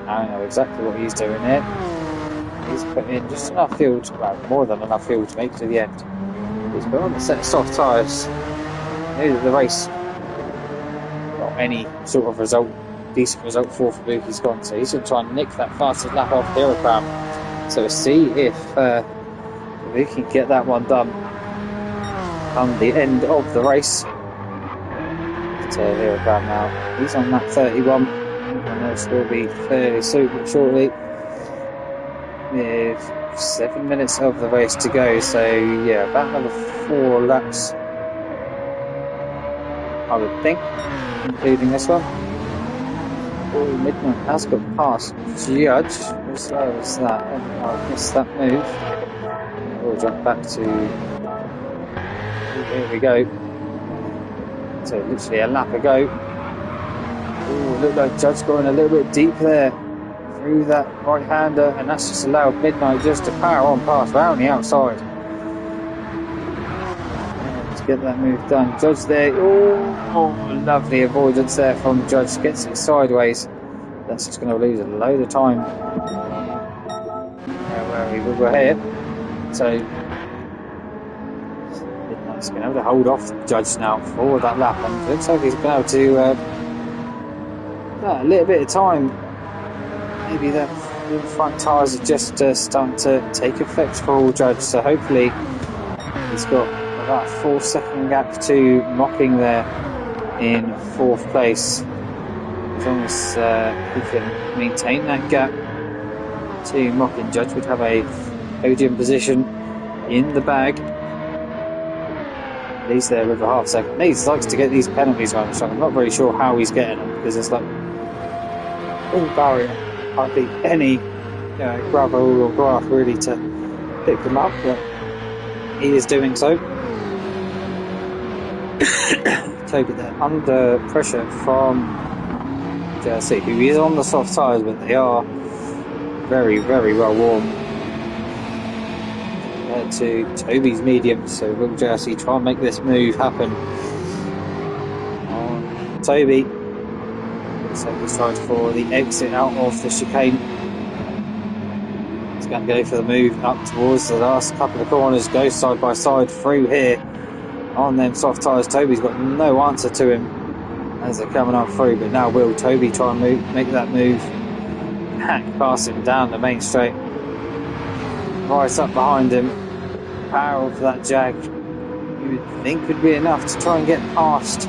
I don't know exactly what he's doing here. He's put in just enough fuel, well, more than enough fuel to make it to the end. He's put on a set of soft tyres. Knew that the race, any sort of result, decent result for Fubuki's gone, so he's going to try and nick that fastest lap off Hirogram. So see if Fubuki can get that one done on the end of the race. So Hirogram now, he's on lap 31, and this will be fairly shortly, with 7 minutes of the race to go. So yeah, about another 4 laps, I would think, including this one. Oh, Midnight has got past Judge. As slow as that. Oh, I missed that move. We'll jump back to. Here we go. So literally a lap ago. Oh, looked like Judge going a little bit deep there through that right-hander, and that's just allowed Midnight just to power on past round the outside. Get that move done. Judge there. Oh, lovely avoidance there from Judge. Gets it sideways. That's just going to lose a load of time. Where we will go here. So Midnight's been able to hold off Judge now for that lap, and it looks like he's been able to a little bit of time. Maybe the front tyres are just starting to take effect for Judge. So hopefully he's got about a 4-second gap to Mocking there in 4th place. As long as he can maintain that gap to Mocking, Judge would have a podium position in the bag. he's there with a half second. He likes to get these penalties on, so I'm not very sure how he's getting them, because it's like all barrier, hardly any gravel or grass really to pick them up, but he is doing so. Toby there under pressure from Jersey, who is on the soft tyres, but they are very, very well warm compared to Toby's medium. So will Jersey try and make this move happen on Toby? So he's trying for the exit out of the chicane. He's going to go for the move up towards the last couple of corners, go side by side through here on them soft tyres. Toby's got no answer to him as they're coming up through, but now will Toby try and make that move, hack past him down the main straight, right up behind him, power for that jag you would think would be enough to try and get past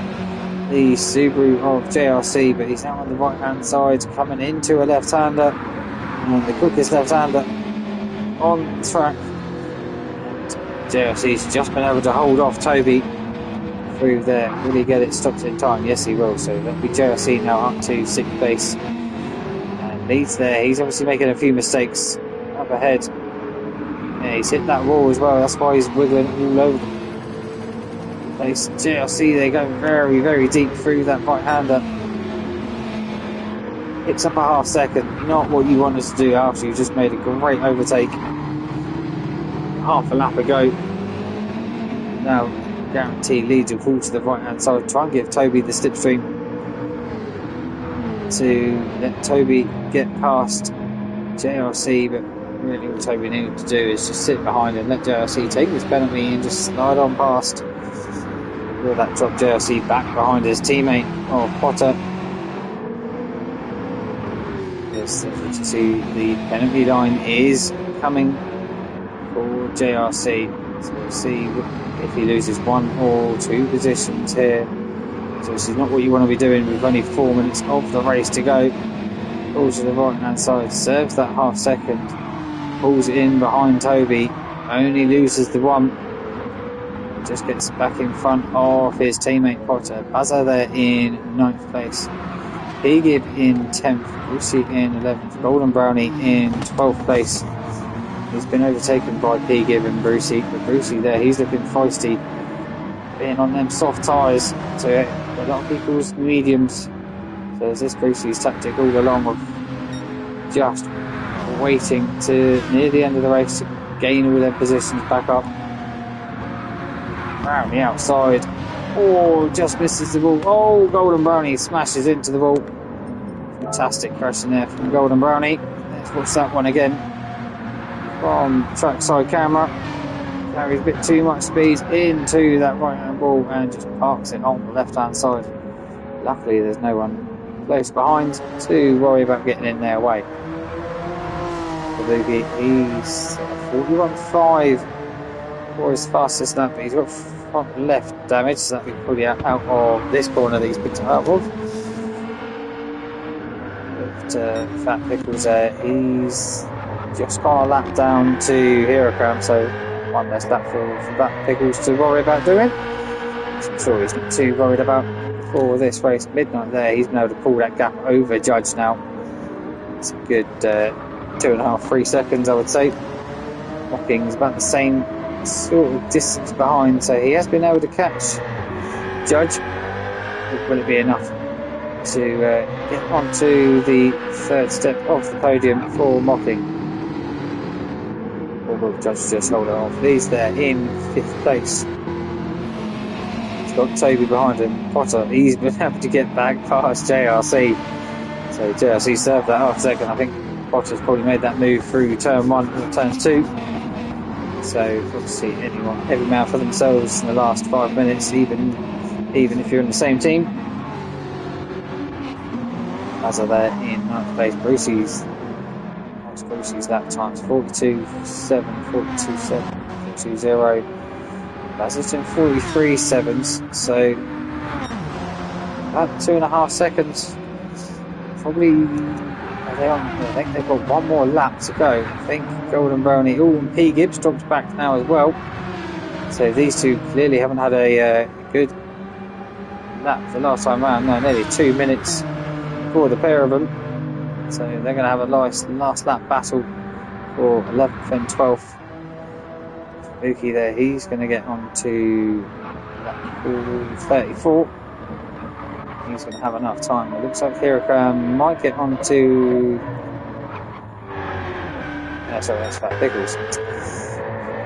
the Subaru of JRC, but he's now on the right hand side coming into a left-hander, and the quickest left-hander on the track. JRC's just been able to hold off Toby through there. Will he get it stopped in time? Yes, he will. So that'll be JRC now up to 6th place and leads there. He's obviously making a few mistakes up ahead. Yeah, he's hit that wall as well, that's why he's wiggling all over the place. JRC, they go very, very deep through that right-hander. Picks up a half second, not what you wanted to do after you just made a great overtake half a lap ago. Now guaranteed leads will fall to the right hand side. Try and give Toby the slipstream to let Toby get past JRC, but really what Toby needed to do is just sit behind and let JRC take this penalty and just slide on past. Will that drop JRC back behind his teammate Potter? Yes, to the penalty line is coming for JRC. So we'll see if he loses 1 or 2 positions here. So this is not what you want to be doing with only 4 minutes of the race to go. Pulls to the right hand side, serves that half second, pulls it in behind Toby, only loses the 1, just gets back in front of his teammate Potter. Buzzer there in 9th place, P-Gib in 10th, Brucey in 11th, Golden Brownie in 12th place. He's been overtaken by P-Gib and Brucey, but Brucey there, he's looking feisty, being on them soft tyres, so a lot of people's mediums. So is this Brucey's tactic all along of just waiting to near the end of the race to gain all their positions back up. Round the outside, just misses the wall. Golden Brownie smashes into the wall. Fantastic crash in there from Golden Brownie. Let's watch that one again from trackside camera. Carries a bit too much speed into that right hand wall and just parks it on the left hand side. Luckily there's no one close behind to worry about getting in their way. He's 41.5 for his fastest lap, but he's got front left damage, so that we can pull you out of this corner that he's picked up out of. But Fat Pickles there, he's just got a lap down to Hero, so 1 less lap for Fat Pickles to worry about doing. Which I'm sure he's not too worried about for this race. Midnight there, he's been able to pull that gap over Judge now. It's a good 2.5-3 seconds, I would say. Mocking's about the same sort of distance behind, so he has been able to catch Judge. Will it be enough to get onto the 3rd step of the podium for Mocking? Or will Judge just hold it off? He's there in 5th place. He's got Toby behind him. Potter, he's been able to get back past JRC. So JRC served that half second. I think Potter's probably made that move through turn 1 or turns 2. So obviously every man for themselves in the last 5 minutes, even if you're in the same team. As are there in 9th place, Brucey's lap times 42.7, 42.7, 42.0. Basington 43.7, so about 2.5 seconds. Probably, I think they've got 1 more lap to go. I think Golden Brownie, and P. Gibbs drops back now as well. So these two clearly haven't had a good lap the last time round. No, nearly 2 minutes for the pair of them. So they're going to have a nice last lap battle for 11th and 12th. Fuki there, he's going to get on to lap 34. He's going to have enough time. It looks like Hirakan might get on to... sorry, that's Fat Pickles.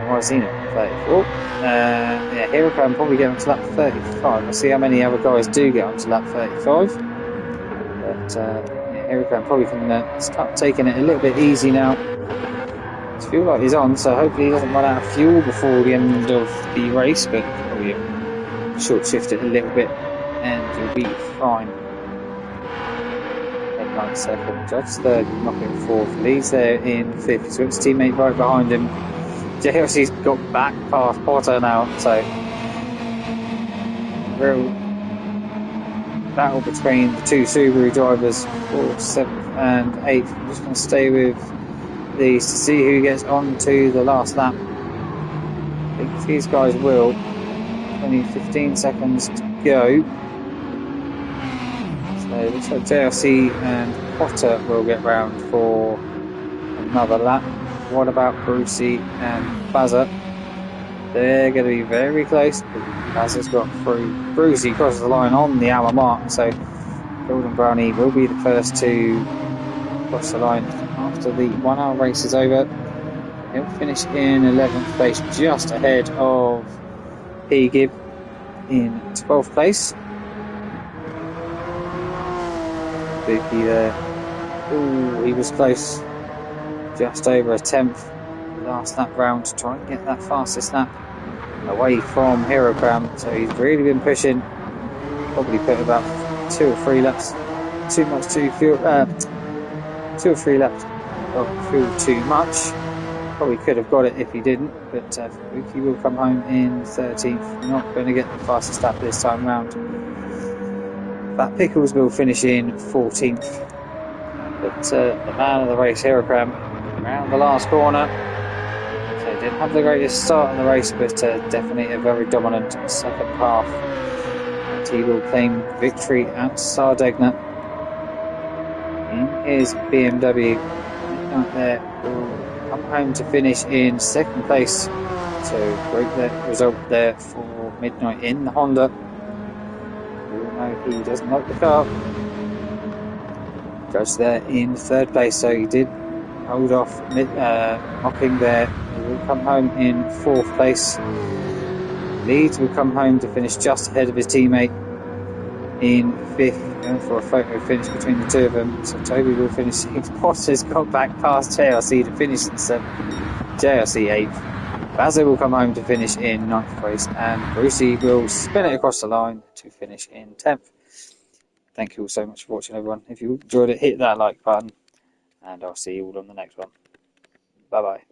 I've seen it, 34. Yeah, Hirakan probably get on to lap 35. We'll see how many other guys do get on to lap 35. But yeah, Hirakan probably can start taking it a little bit easy now. I feel like he's on, so hopefully he doesn't run out of fuel before the end of the race, but probably short shift it a little bit and you'll be fine. Headline second, Judge third, knocking fourth, leads there in fifth. He's got his teammate right behind him. JLC's got back past Potter now, so real battle between the two Subaru drivers, 4th, 7th and 8th. I'm just going to stay with these to see who gets on to the last lap. I think these guys will. Only 15 seconds to go. So it looks like JLC and Potter will get round for another lap. What about Brucey and Bazza? They're going to be very close. Bazza's got through. Brucey crosses the line on the hour mark, so Golden Brownie will be the first to cross the line after the 1 hour race is over. He'll finish in 11th place, just ahead of P. Gibb in 12th place. Buki there. Ooh, he was close. Just over a 10th. Last lap round to try and get that fastest lap away from Hirocram. So he's really been pushing. Probably put about 2 or 3 laps too much to fuel. 2 or 3 laps of fuel too much. Probably could have got it if he didn't, but Buki will come home in 13th. Not going to get the fastest lap this time round. Fat Pickles will finish in 14th. But the man of the race, Hirocram, around the last corner. So didn't have the greatest start in the race, but definitely a very dominant second half. And he will claim victory at Sardegna in his BMW. Midnight there will come home to finish in 2nd place. So great result there for Midnight in the Honda. We all know he doesn't like the car. Judge there in 3rd place, so he did hold off Mocking there. He will come home in 4th place. Leeds will come home to finish just ahead of his teammate in 5th, going for a photo finish between the two of them. So Toby will finish 6th. Potter's got back past JRC to finish in 7th. JRC 8th. Bazza will come home to finish in 9th place, and Brucey will spin it across the line to finish in 10th. Thank you all so much for watching, everyone. If you enjoyed it, hit that like button, and I'll see you all on the next one. Bye bye.